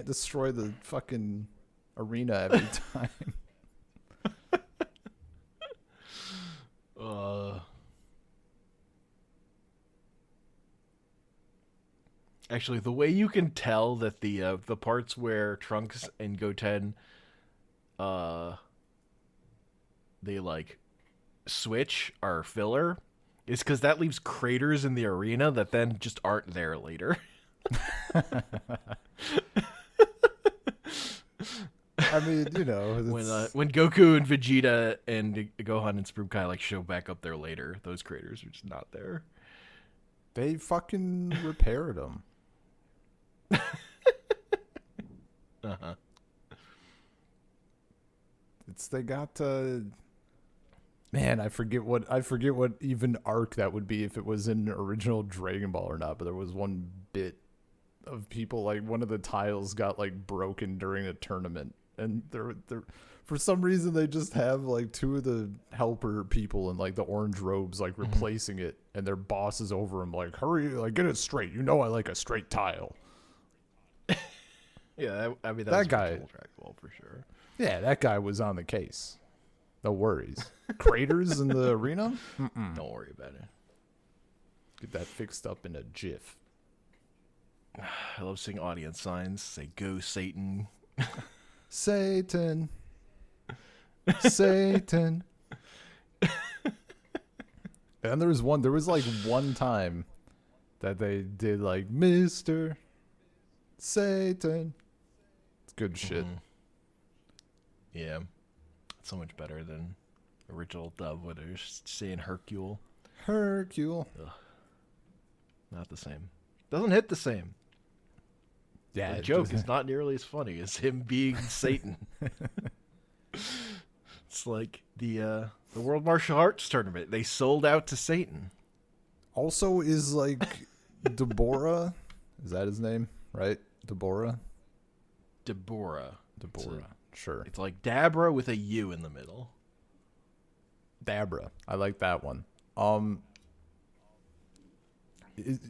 destroy the fucking arena every time. Actually, the way you can tell that the parts where Trunks and Goten they like switch are filler is because that leaves craters in the arena that then just aren't there later. I mean, when Goku and Vegeta and Gohan and Supreme Kai like show back up there later, those craters are just not there. They fucking repaired them. It's they got man, I forget what even arc that would be if it was in original Dragon Ball or not, but there was one bit of people, like one of the tiles got like broken during a tournament, and they're for some reason they just have like two of the helper people in like the orange robes like replacing it, and their boss is over them like, hurry, like get it straight, you know I like a straight tile. Yeah, I mean, that guy, Dragon Ball for sure. Yeah, that guy was on the case. No worries. Craters in the arena? Mm-mm. Don't worry about it. Get that fixed up in a GIF. I love seeing audience signs say "Go Satan." Satan. Satan. And there was like one time that they did like Mr. Satan. It's good shit. Yeah. It's so much better than original dub where they're just saying Hercule. Hercule. Ugh. Not the same. Doesn't hit the same. Yeah, the joke is not nearly as funny as him being Satan. It's like the World Martial Arts Tournament. They sold out to Satan. Also, is like Deborah. Is that his name? Right? Deborah. Sure. It's like Dabra with a U in the middle. Dabra. I like that one.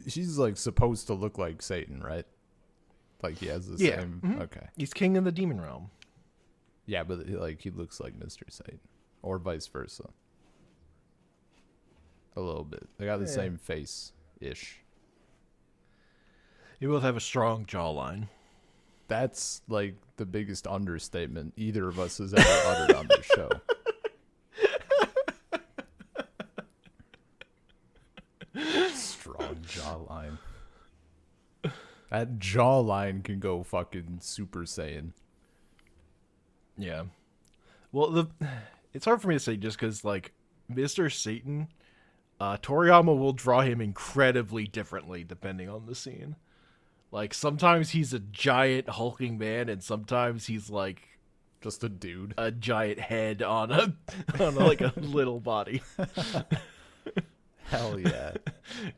She's like supposed to look like Satan, right? Like he has the same. Mm-hmm. Okay. He's king in the demon realm. Yeah, but like he looks like Mr. Satan, or vice versa. A little bit. They got the same face ish. You both have a strong jawline. That's like the biggest understatement either of us has ever uttered on this show. Strong jawline. That jawline can go fucking Super Saiyan. Yeah. Well, it's hard for me to say just because, like, Mr. Satan, Toriyama will draw him incredibly differently depending on the scene. Like, sometimes he's a giant hulking man, and sometimes he's, like... just a dude. A giant head on a little body. Hell yeah.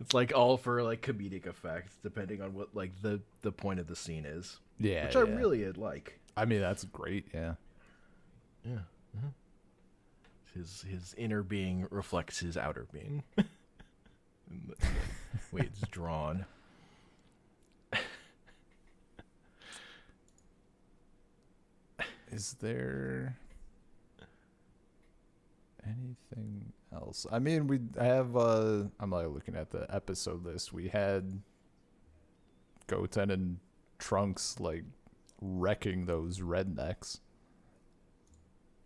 It's like all for like comedic effect, depending on what like the point of the scene is. Yeah. Which I really like. I mean, that's great, yeah. Yeah. Mm-hmm. His inner being reflects his outer being. Wait, it's drawn. Is there anything else? I mean, we have I'm like looking at the episode list. We had Goten and Trunks like wrecking those rednecks.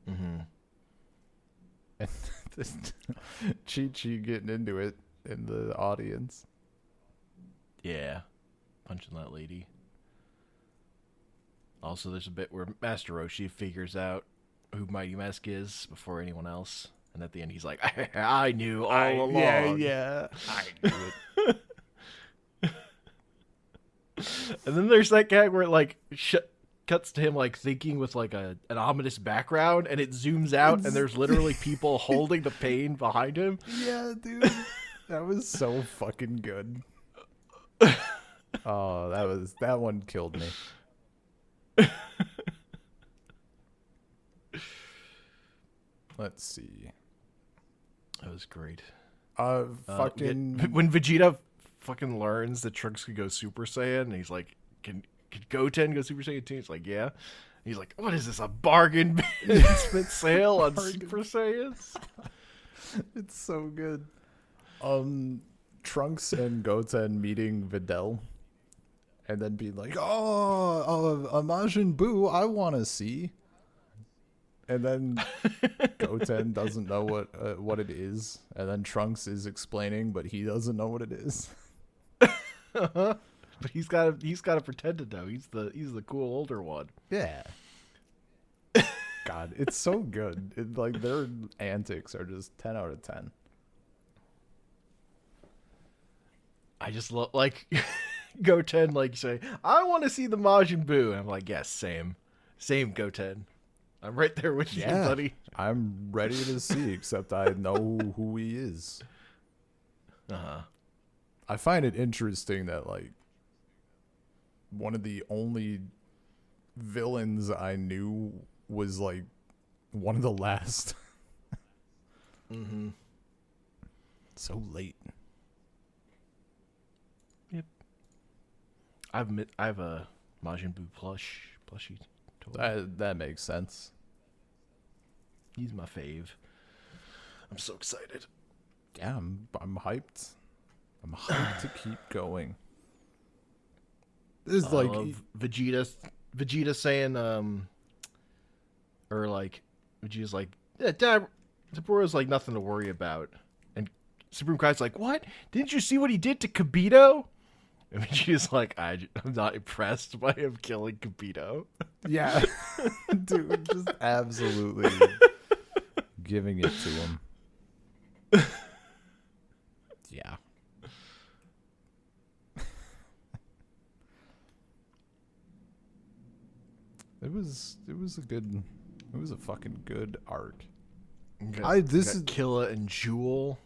Mm-hmm. And this Chi-Chi getting into it in the audience. Yeah. Punching that lady. Also, there's a bit where Master Roshi figures out who Mighty Mask is before anyone else. And at the end, he's like, I knew all along. Yeah. I knew it. And then there's that gag where it, like, cuts to him, like, thinking with, like, an ominous background. And it zooms out, and there's literally people holding the pain behind him. Yeah, dude. That was so fucking good. Oh, that one killed me. Let's see. That was great. Fucking when Vegeta fucking learns that Trunks could go Super Saiyan, and he's like, "Can Goten go Super Saiyan too?" He's like, "Yeah." He's like, "What is this? A bargain basement sale on Super Saiyans?" It's so good. Trunks and Goten meeting Videl. And then being like, a Majin Buu, I want to see. And then Goten doesn't know what it is. And then Trunks is explaining, but he doesn't know what it is. But he's got to pretend to know. He's the cool older one. Yeah. God, it's so good. Like their antics are just 10 out of 10. I just love like Goten like say, I want to see the Majin Buu. And I'm like, yes, same Goten. I'm right there with you, Yeah, buddy. I'm ready to see, except I know who he is. Uh-huh. I find it interesting that, like, one of the only villains I knew was, like, one of the last. Mm-hmm. So late. Yep. I've a Majin Buu plushie toy. That makes sense. He's my fave. I'm so excited. Yeah, I'm hyped. I'm hyped to keep going. This is I like love Vegeta saying or like Vegeta's like, yeah, Dad, Saburo's like nothing to worry about, and Supreme Kai's like, what? Didn't you see what he did to Kibito? And Vegeta's like, I'm not impressed by him killing Kibito. yeah, dude, just absolutely giving it to him. Yeah. It was a fucking good arc. This is Killa and Jewel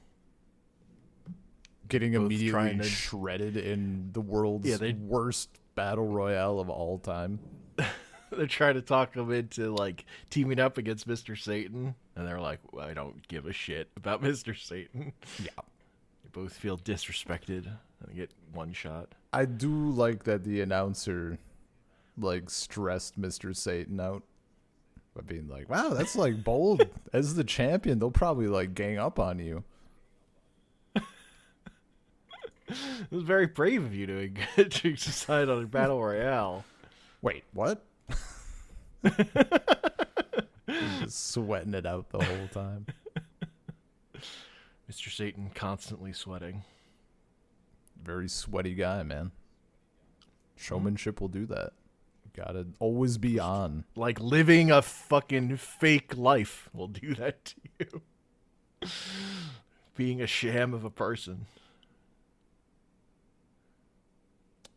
getting both immediately trying to- shredded in the world's worst battle royale of all time. They're trying to talk him into like teaming up against Mr. Satan, and they're like, well, I don't give a shit about Mr. Satan. Yeah. They both feel disrespected and get one shot. I do like that the announcer like stressed Mr. Satan out by being like, wow, that's like bold. As the champion, they'll probably like gang up on you. It was very brave of you to decide on a battle royale. Wait, what? Just sweating it out the whole time. Mr. Satan constantly sweating. Very sweaty guy, man. Showmanship will do that. Gotta always be on. Like living a fucking fake life will do that to you. Being a sham of a person.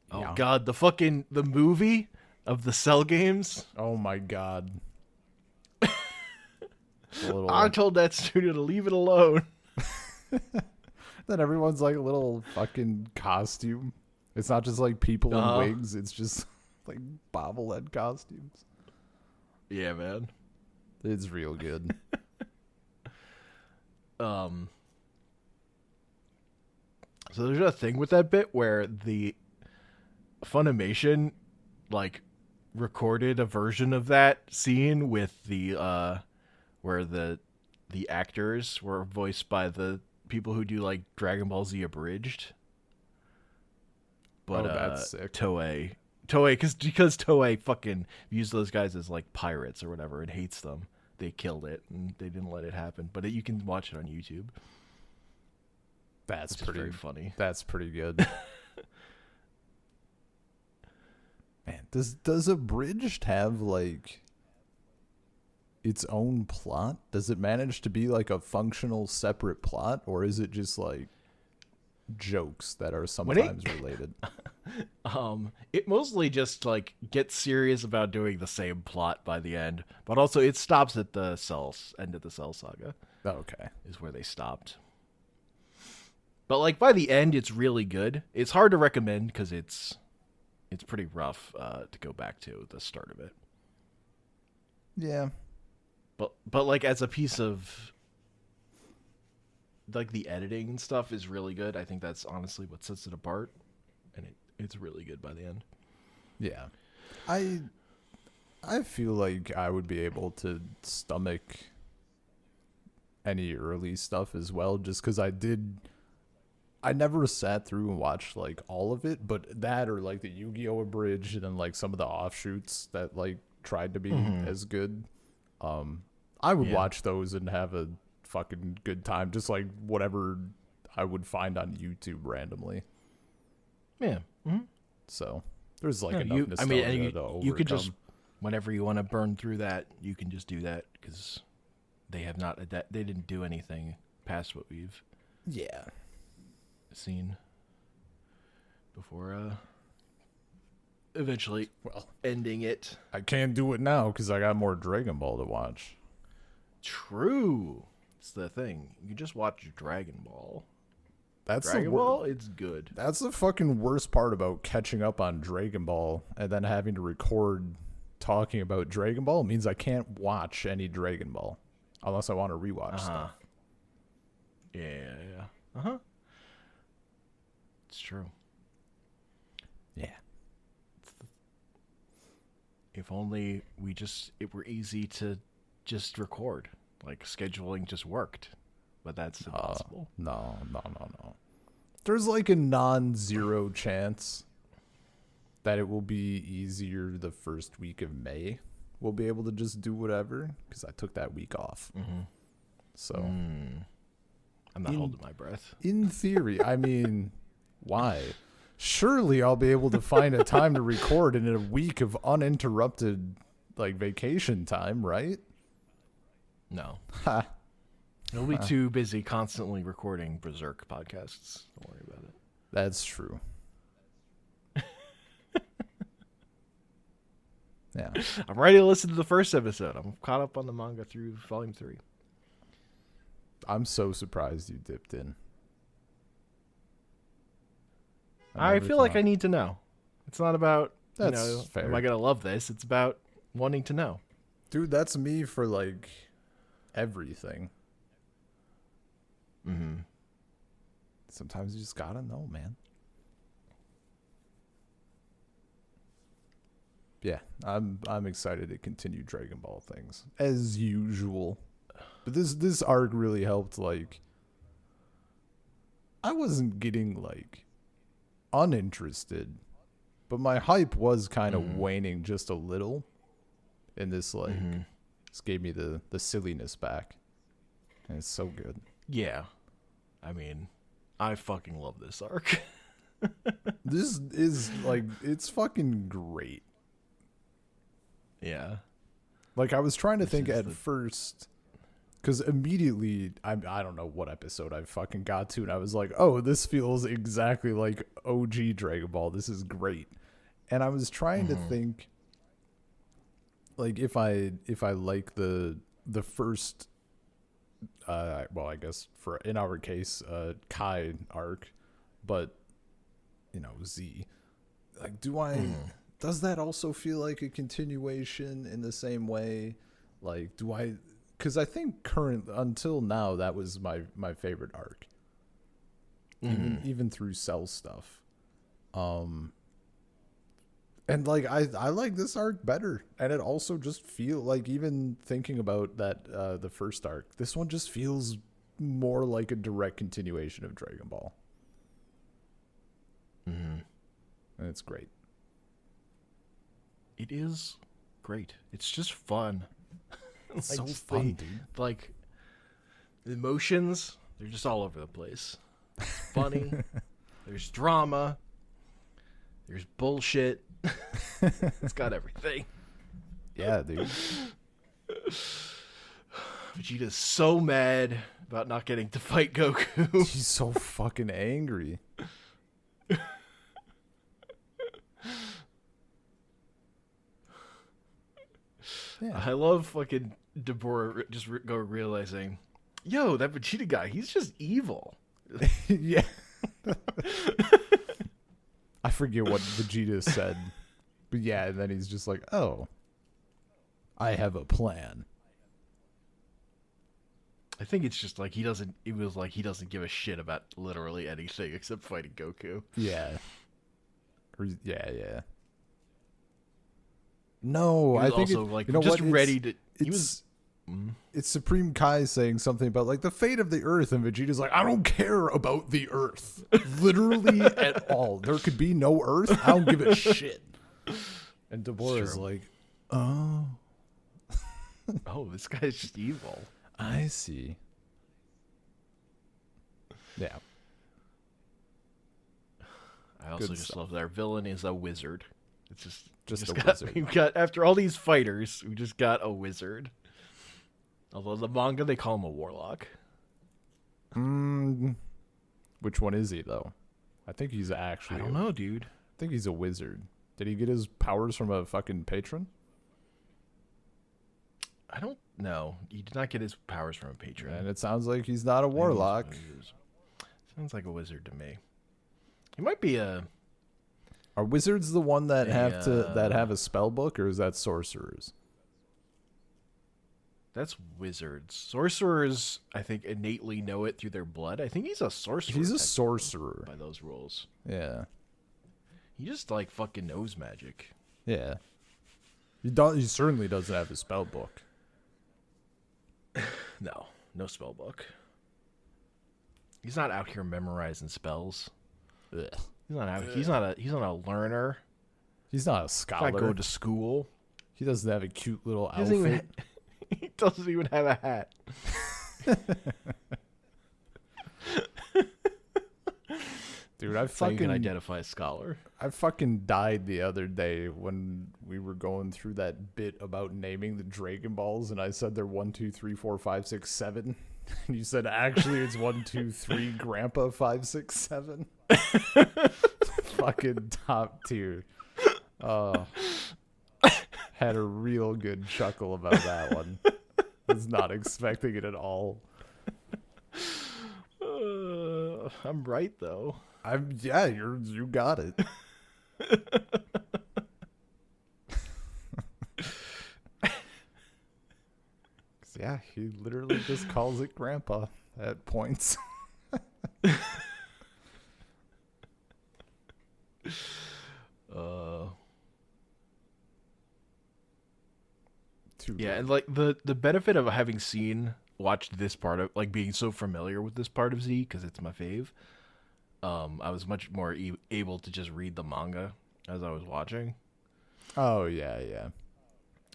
Oh Yeah. god, the movie of the Cell games. Oh my god. Little, I told that studio to leave it alone. then everyone's like a little fucking costume. It's not just like people in wigs, it's just like bobblehead costumes. Yeah, man. It's real good. So there's a thing with that bit where the Funimation like recorded a version of that scene with the where the actors were voiced by the people who do like Dragon Ball Z abridged. But that's sick. Toei because Toei fucking views those guys as like pirates or whatever and hates them. They killed it and they didn't let it happen. But you can watch it on YouTube. That's pretty very funny. That's pretty good. Man, does Abridged have like its own plot? Does it manage to be like a functional separate plot, or is it just like jokes that are sometimes related? It mostly just like gets serious about doing the same plot by the end, but also it stops at the end of the Cell Saga. Okay, is where they stopped. But like by the end, it's really good. It's hard to recommend because it's pretty rough to go back to the start of it. Yeah, but like as a piece of like the editing and stuff is really good. I think that's honestly what sets it apart, and it's really good by the end. Yeah, I feel like I would be able to stomach any early stuff as well, just because I never sat through and watched like all of it, but that or like the Yu-Gi-Oh! Abridged and then like some of the offshoots that like tried to be as good. I would watch those and have a fucking good time, just like whatever I would find on YouTube randomly. Yeah. Mm-hmm. So there's like enough nostalgia to overcome. You could just whenever you want to burn through that, you can just do that because they have not they didn't do anything past what we've seen before eventually Well, ending it. I can't do it now because I got more Dragon Ball to watch. True. It's the thing. You just watch Dragon Ball. That's Dragon Ball, it's good. That's the fucking worst part about catching up on Dragon Ball and then having to record talking about Dragon Ball means I can't watch any Dragon Ball unless I want to rewatch stuff. Yeah. It's true. Yeah. If only it were easy to just record. Like, scheduling just worked. But that's impossible. No. There's like a non-zero chance that it will be easier the first week of May. We'll be able to just do whatever because I took that week off. Mm-hmm. So I'm not holding my breath. In theory, I mean, why? Surely I'll be able to find a time to record in a week of uninterrupted like vacation time, right? No. Ha. You'll be too busy constantly recording Berserk podcasts. Don't worry about it. That's true. Yeah. I'm ready to listen to the first episode. I'm caught up on the manga through volume 3. I'm so surprised you dipped in. I feel like I need to know. It's not about, That's fair. am I going to love this? It's about wanting to know. Dude, that's me for like everything. Mm-hmm. Sometimes you just gotta know, man. Yeah, I'm excited to continue Dragon Ball things as usual. But this arc really helped. Like, I wasn't getting like uninterested, but my hype was kind of waning just a little. And this this gave me the silliness back, and it's so good. Yeah. I mean, I fucking love this arc. This is like, it's fucking great. Yeah. Like, I was trying to think at first, because immediately, I don't know what episode I fucking got to, and I was like, oh, this feels exactly like OG Dragon Ball. This is great. And I was trying to think, like, if I like the first, well, I guess in our case, Kai arc, but, Z, like, does that also feel like a continuation in the same way? Like, because I think until now, that was my favorite arc. Even through Cell stuff. And like, I like this arc better. And it also just feel like, even thinking about that, the first arc, this one just feels more like a direct continuation of Dragon Ball. And it's great. It is great. It's just fun. It's so fun, dude. Like, the emotions, they're just all over the place. It's funny. There's drama. There's bullshit. It's got everything. Yeah, dude. Vegeta's so mad about not getting to fight Goku. He's so fucking angry. Yeah. I love fucking Deborah just realizing, yo, that Vegeta guy, he's just evil. Yeah. I forget what Vegeta said. But yeah, and then he's just like, oh, I have a plan. I think it's just like he doesn't give a shit about literally anything except fighting Goku. Yeah. Yeah. No, I think also just ready to. It's Supreme Kai saying something about like the fate of the Earth, and Vegeta's like, I don't care about the Earth, literally at all. There could be no Earth. I don't give a shit. And Deborah's like, oh, this guy's just evil. I see. Yeah. I also just love that our villain is a wizard. It's just a wizard. We've got, after all these fighters, we just got a wizard. Although the manga, they call him a warlock. Which one is he, though? I think he's actually... I don't know, dude. I think he's a wizard. Did he get his powers from a fucking patron? I don't know. He did not get his powers from a patron. And it sounds like he's not a warlock. Sounds like a wizard to me. He might be a... Are wizards the one that have a spell book, or is that sorcerers? That's wizards. Sorcerers, I think, innately know it through their blood. I think he's a sorcerer. He's a sorcerer. By those rules. Yeah. He just, like, fucking knows magic. Yeah. He certainly doesn't have a spell book. No spell book. He's not out here memorizing spells. Ugh. He's not a learner. He's not a scholar. He's not going to school. He doesn't have a cute little outfit. He doesn't even have a hat. Dude, I So you can fucking identify a scholar. I fucking died the other day when we were going through that bit about naming the Dragon Balls, and I said they're 1, 2, 3, 4, 5, 6, 7. And you said actually it's 1, 2, 3, Grandpa 5, 6, 7. Fucking top tier. Had a real good chuckle about that one. Was not expecting it at all. I'm right though. You got it. Yeah, he literally just calls it Grandpa at points. Yeah, and like the benefit of having watched this part of, like, being so familiar with this part of Z, because it's my fave. I was much more able to just read the manga as I was watching. Oh yeah.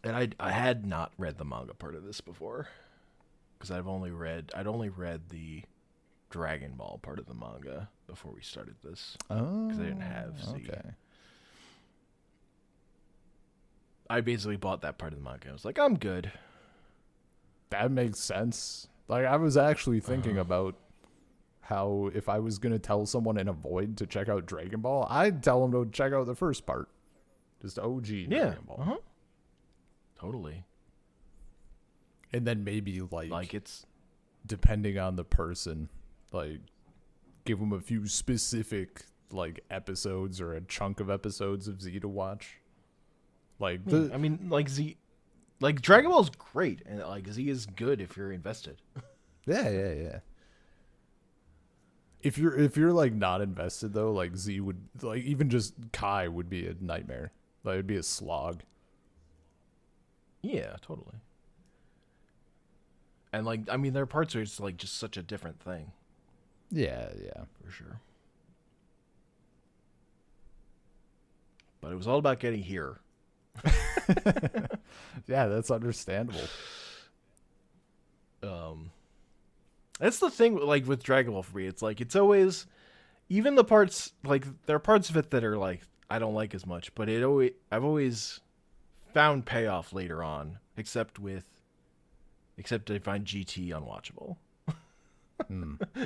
And I had not read the manga part of this before, because I'd only read the Dragon Ball part of the manga before we started this. Oh, because I didn't have Z. Okay. I basically bought that part of the manga. I was like, I'm good. That makes sense. Like, I was actually thinking about how if I was going to tell someone in a void to check out Dragon Ball, I'd tell them to check out the first part. Just OG Dragon Ball. Totally. And then maybe, like it's... depending on the person, like, give them a few specific, like, episodes or a chunk of episodes of Z to watch. Like, I mean, like, Z... Like, Dragon Ball's great, and, like, Z is good if you're invested. Yeah. If you're like not invested though, like Z would, like, even just Kai would be a nightmare. Like, it'd be a slog. Yeah, totally. And, like, I mean, there are parts where it's, like, just such a different thing. Yeah. For sure. But it was all about getting here. Yeah, that's understandable. That's the thing, like, with Dragon Ball for me. It's like, it's always, even the parts, like, there are parts of it that are like I don't like as much, but I've always found payoff later on, except I find GT unwatchable.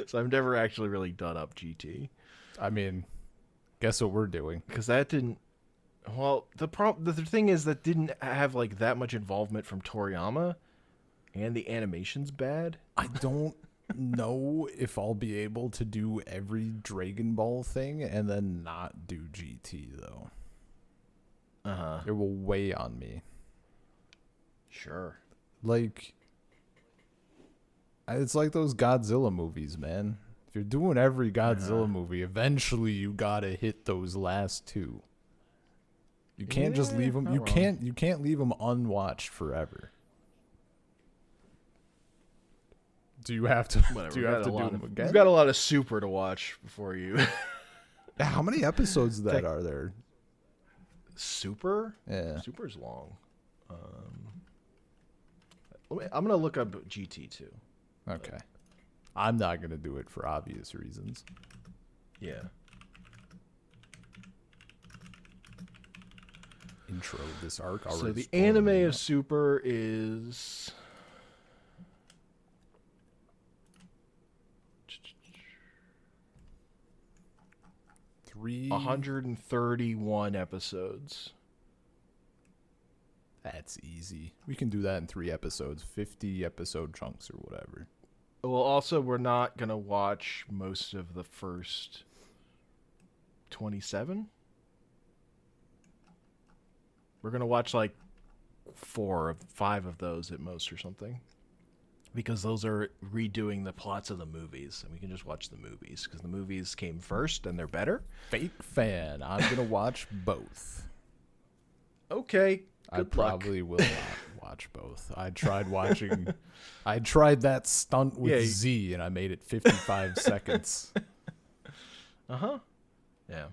So I've never actually really done up GT. I mean, guess what we're doing? Because that didn't. Well, the thing is that didn't have, like, that much involvement from Toriyama, and the animation's bad. I don't know if I'll be able to do every Dragon Ball thing and then not do GT though. It will weigh on me. Sure. Like, it's like those Godzilla movies, man. If you're doing every Godzilla movie, eventually you gotta hit those last two. You can't just leave them. You can't leave them unwatched forever. Do you have to? Whatever, Do you have to do them again? You've got a lot of Super to watch before you. How many episodes of that are there? Super? Yeah. Super's long. I'm gonna look up GT too. Okay. I'm not gonna do it for obvious reasons. Yeah. Intro this arc already. So the anime of Super is 3 131 episodes. That's easy. We can do that in 3 episodes, 50 episode chunks or whatever. Well, also, we're not going to watch most of the first 27. We're going to watch like 4 of 5 of those at most or something. Because those are redoing the plots of the movies. And we can just watch the movies. Because the movies came first and they're better. Fake fan. I'm going to watch both. Okay. I probably will not watch both. I tried that stunt with Z and I made it 55 seconds. Uh-huh. Yeah.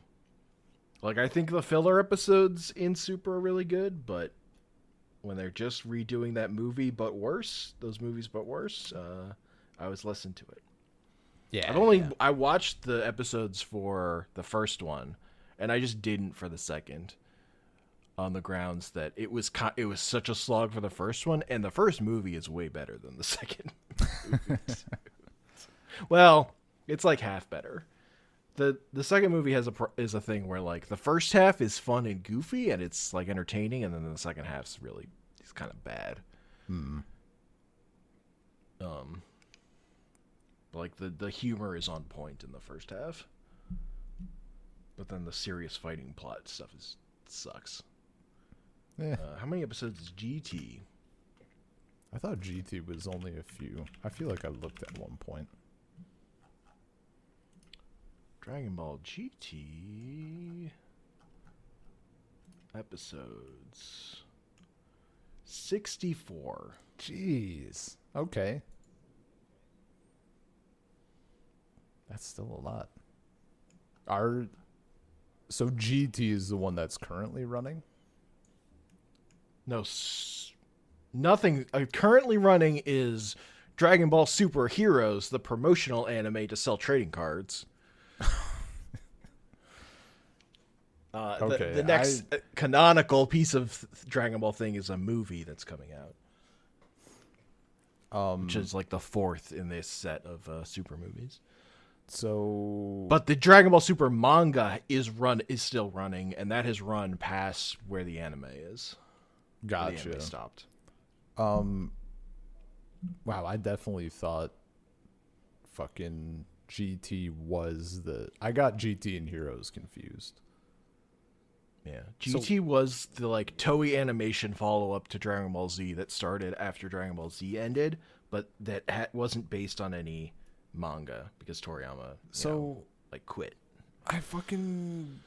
Like, I think the filler episodes in Super are really good, but when they're just redoing that movie but worse, those movies but worse, I was less into it. Yeah. I watched the episodes for the first one, and I just didn't for the second. On the grounds that it was such a slog for the first one, and the first movie is way better than the second movie. Well, it's like half better. The second movie is a thing where like the first half is fun and goofy and it's like entertaining, and then the second half's really kind of bad. Like the humor is on point in the first half, but then the serious fighting plot stuff sucks. Yeah. How many episodes is GT? I thought GT was only a few. I feel like I looked at one point. Dragon Ball GT episodes 64. Jeez. Okay. That's still a lot. So GT is the one that's currently running? No, nothing. Currently running is Dragon Ball Superheroes, the promotional anime to sell trading cards. Okay, the next canonical piece of Dragon Ball thing is a movie that's coming out, which is like the 4th in this set of Super movies. So, but the Dragon Ball Super manga is still running, and that has run past where the anime is. Gotcha. The anime stopped. Wow, I definitely thought fucking GT was I got GT and Heroes confused. Yeah, GT was the like Toei Animation follow-up to Dragon Ball Z that started after Dragon Ball Z ended, but that wasn't based on any manga because Toriyama quit. I fucking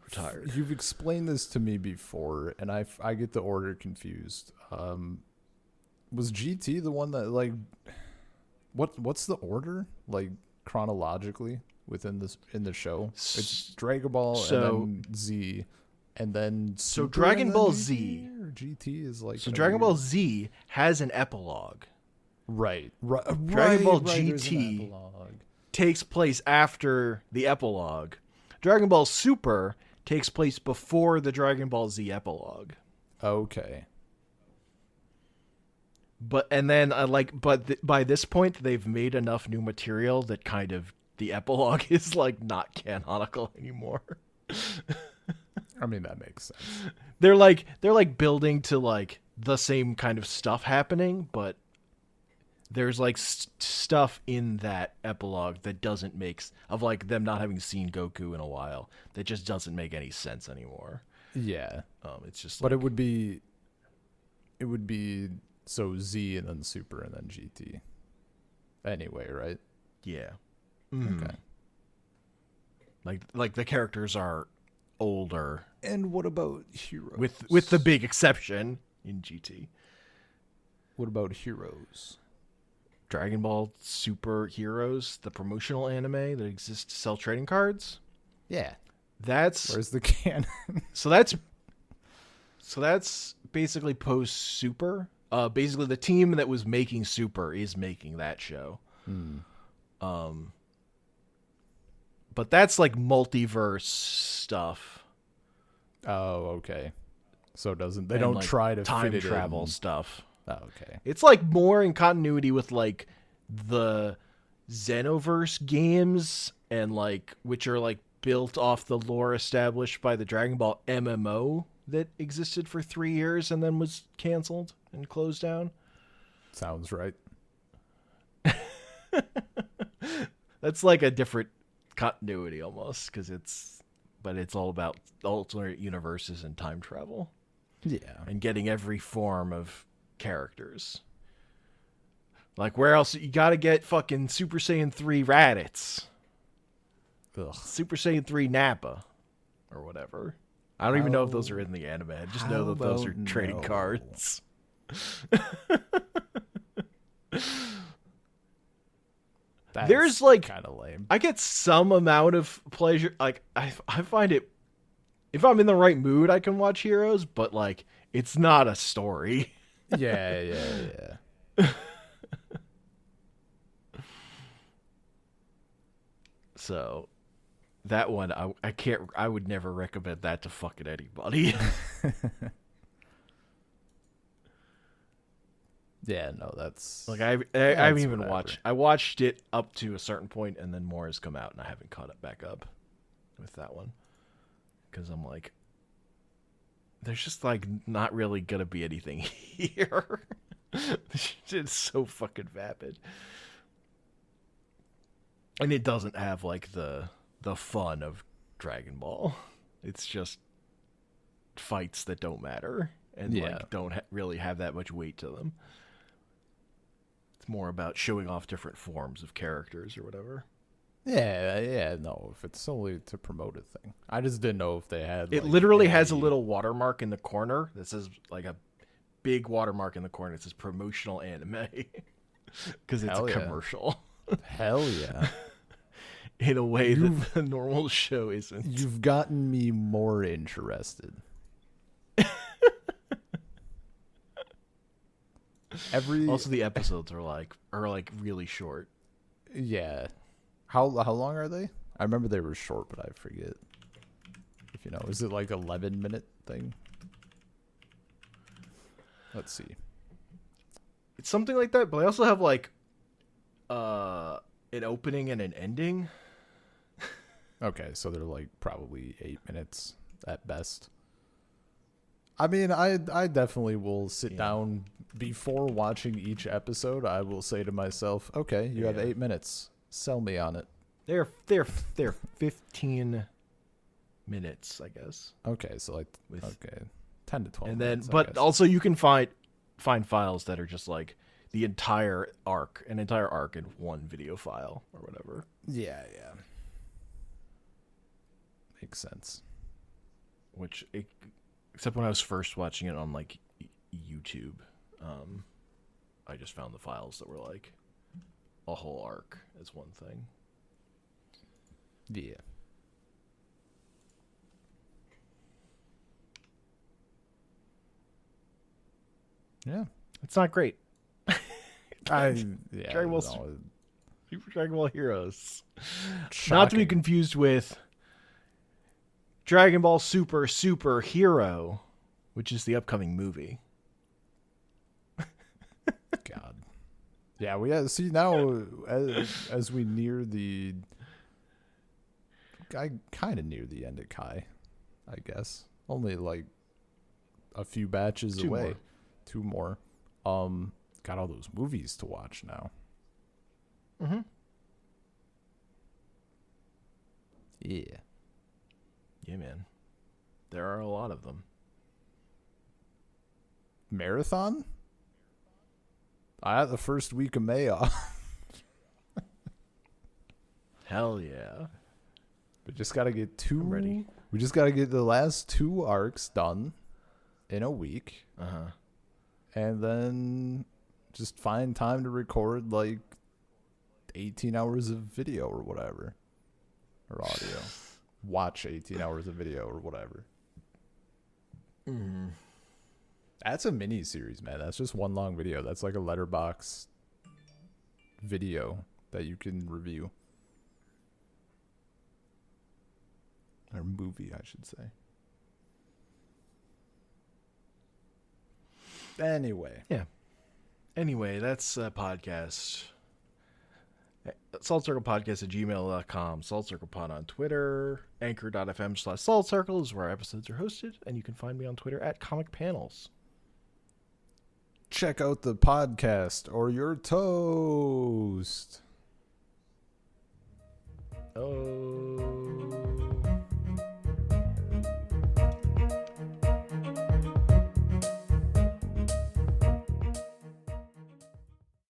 retired. You've explained this to me before, and I get the order confused. Was GT the one that like what's the order like chronologically within in the show? It's Dragon Ball and then Z. And then so Dragon Ball Z or GT is like Dragon Ball Z has an epilogue. Right. Dragon Ball GT takes place after the epilogue. Dragon Ball Super takes place before the Dragon Ball Z epilogue. Okay. But by this point they've made enough new material that kind of the epilogue is like not canonical anymore. I mean, that makes sense. They're like building to like the same kind of stuff happening, but there's like stuff in that epilogue that doesn't of like them not having seen Goku in a while that just doesn't make any sense anymore. Yeah. It's just but it would be so Z and then Super and then GT. Anyway, right? Yeah. Okay. Like the characters are older. And what about Heroes? With the big exception in GT. What about Heroes? Dragon Ball Super Heroes, the promotional anime that exists to sell trading cards. Yeah. Where's the canon? So that's basically post Super. Basically the team that was making Super is making that show. But that's like multiverse stuff. Oh, okay. So they and don't like try to time fit it travel in. stuff. Oh, okay. It's like more in continuity with like the Xenoverse games and like which are like built off the lore established by the Dragon Ball MMO that existed for 3 years and then was canceled and closed down. Sounds right. That's like a different continuity almost, because it's all about alternate universes and time travel. Yeah. And getting every form of characters. Like, where else? You gotta get fucking Super Saiyan 3 Raditz. Ugh. Super Saiyan 3 Nappa. Or whatever. I don't even know if those are in the anime. I just know that those are trading cards. There's like kind of lame. I get some amount of pleasure. Like, I find it, if I'm in the right mood, I can watch Heroes, but like, it's not a story. Yeah. So that one, I would never recommend that to fucking anybody. Yeah, no, that's like I haven't even whatever. watched. I watched it up to a certain point, and then more has come out, and I haven't caught it back up with that one because I'm like, there's just like not really gonna be anything here. It's so fucking vapid, and it doesn't have like the fun of Dragon Ball. It's just fights that don't matter and like don't really have that much weight to them. It's more about showing off different forms of characters or whatever. Yeah, no, if it's solely to promote a thing. I just didn't know if they had It like, literally has a little watermark in the corner that says, like, a big watermark in the corner that says promotional anime. Because it's a commercial. Hell yeah. In a way that the normal show isn't. You've gotten me more interested. Also, the episodes are like really short. Yeah. How long are they? I remember they were short, but I forget. If you know, is it like 11-minute thing? Let's see. It's something like that, but I also have like an opening and an ending. Okay, so they're like probably 8 minutes at best. I mean, I definitely will sit down before watching each episode. I will say to myself, okay, you have 8 minutes. Sell me on it. They're 15 minutes, I guess. Okay, so like 10 to 12 and minutes, then but also you can find files that are just like the entire arc, an entire arc in one video file or whatever. Yeah. Makes sense. Except when I was first watching it on like YouTube, I just found the files that were like a whole arc as one thing. Yeah. Yeah. It's not great. Dragon Dragon Ball Heroes. Shocking. Not to be confused with Dragon Ball Super Hero, which is the upcoming movie. God. Yeah, we see now as we near the kind of near the end of Kai, I guess. Only like a few batches away. 2 more. Got all those movies to watch now. Mm-hmm. Yeah. Yeah, man. There are a lot of them. Marathon? I had the first week of May off. Hell yeah. We just got to get 2. I'm ready. We just got to get the last 2 arcs done in a week. Uh-huh. And then just find time to record like 18 hours of video or whatever. Or audio. Watch 18 hours of video or whatever. Mm-hmm. That's a mini series, man. That's just one long video. That's like a letterbox video that you can review. Or movie, I should say. Anyway. Yeah. Anyway, that's a podcast. saltcirclepodcast@gmail.com, saltcirclepod on Twitter, anchor.fm/saltcircle is where our episodes are hosted, and you can find me on Twitter at Comic Panels. Check out the podcast or your toast. Oh.